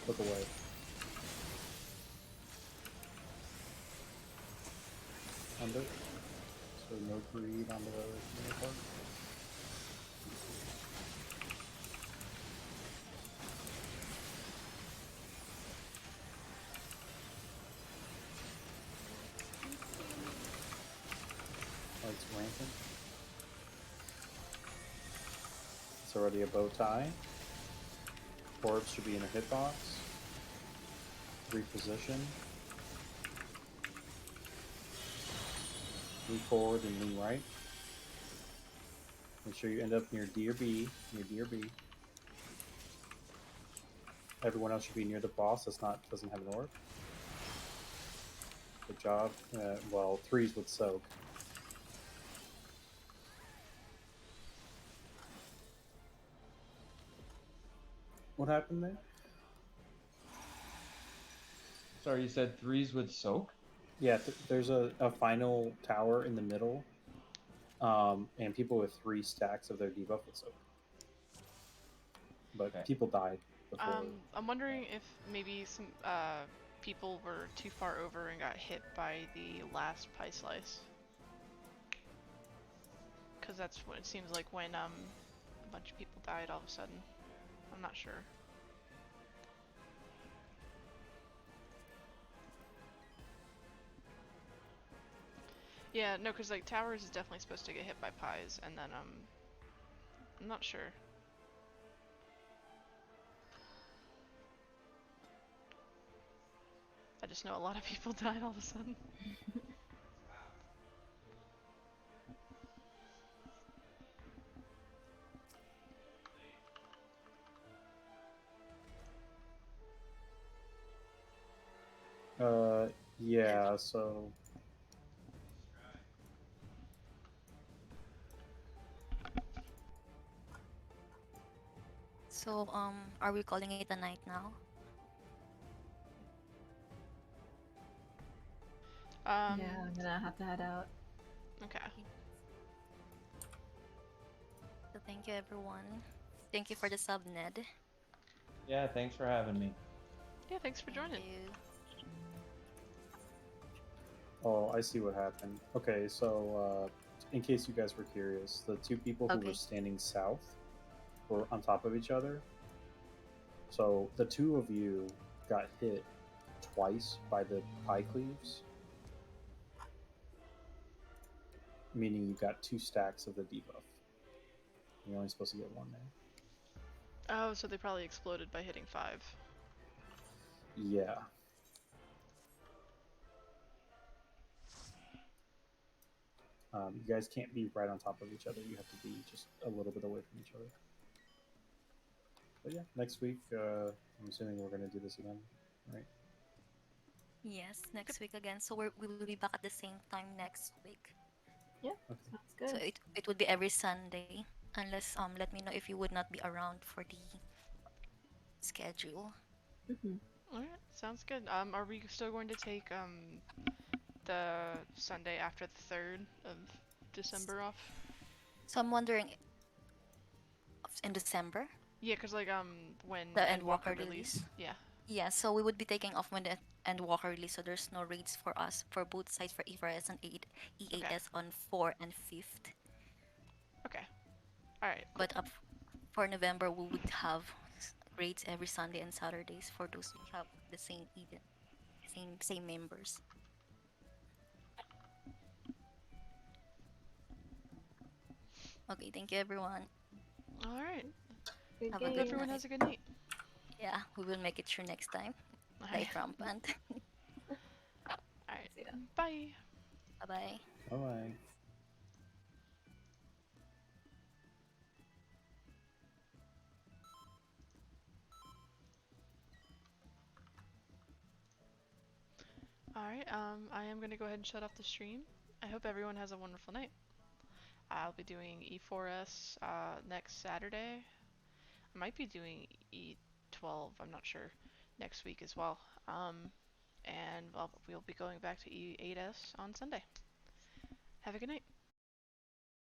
Look away. Under. So no greed on the middle part. Oh, it's rampant. It's already a bow tie. Orbs should be in a hitbox. Reposition. Lean forward and lean right. Make sure you end up near D or B. Near D or B. Everyone else should be near the boss that's doesn't have an orb. Good job. Well, 3s would soak. What happened there? Sorry, you said 3s would soak? Yeah, there's a final tower in the middle, and people with 3 stacks of their debuff would soak. But Okay. people died before. I'm wondering if maybe some people were too far over and got hit by the last pie slice. Because that's what it seems like when a bunch of people died all of a sudden. I'm not sure. Yeah, no, because like towers is definitely supposed to get hit by pies, and then I'm not sure. I just know a lot of people died all of a sudden. Yeah. So So, are we calling it a night now? Yeah, I'm gonna have to head out. Okay. So thank you, everyone. Thank you for the sub, Ned. Yeah, thanks for having me. Yeah, thanks for Thank joining. you. oh, I see what happened. Okay, so in case you guys were curious, the two people who were Okay. standing south were on top of each other. So the two of you got hit twice by the pie cleaves, meaning you got 2 stacks of the debuff. You're only supposed to get one there. Oh, so they probably exploded by hitting 5. Yeah. You guys can't be right on top of each other. You have to be just a little bit away from each other. But yeah, next week, I'm assuming we're going to do this again, right? Yes, next week again. So we will be back at the same time next week. Yeah, Okay. sounds So good. it would be every Sunday, unless let me know if you would not be around for the schedule. Alright, sounds good. Are we still going to take the Sunday after the 3rd of December off? So I'm wondering, in December, Yeah, because like when the Endwalker Endwalker release. release. Yeah. Yeah, so we would be taking off when the Endwalker release, so there's no raids for us for both sides for E4S and Okay. E8S on 4 and 5th. Okay. Alright, cool. But up for November, we would have raids every Sunday and Saturdays for those who have the same event, same members. Okay, thank you, everyone. Alright. Good Have a Hope good game. everyone night. has a good night. Yeah, we will make it through next time. Alright. Light rampant. Alright. See ya. Bye. Bye bye. Bye bye. Alright, I am gonna go ahead and shut off the stream. I hope everyone has a wonderful night. I'll be doing E4S next Saturday. I might be doing E12, I'm not sure, next week as well. And we'll be going back to E8S on Sunday. Have a good night.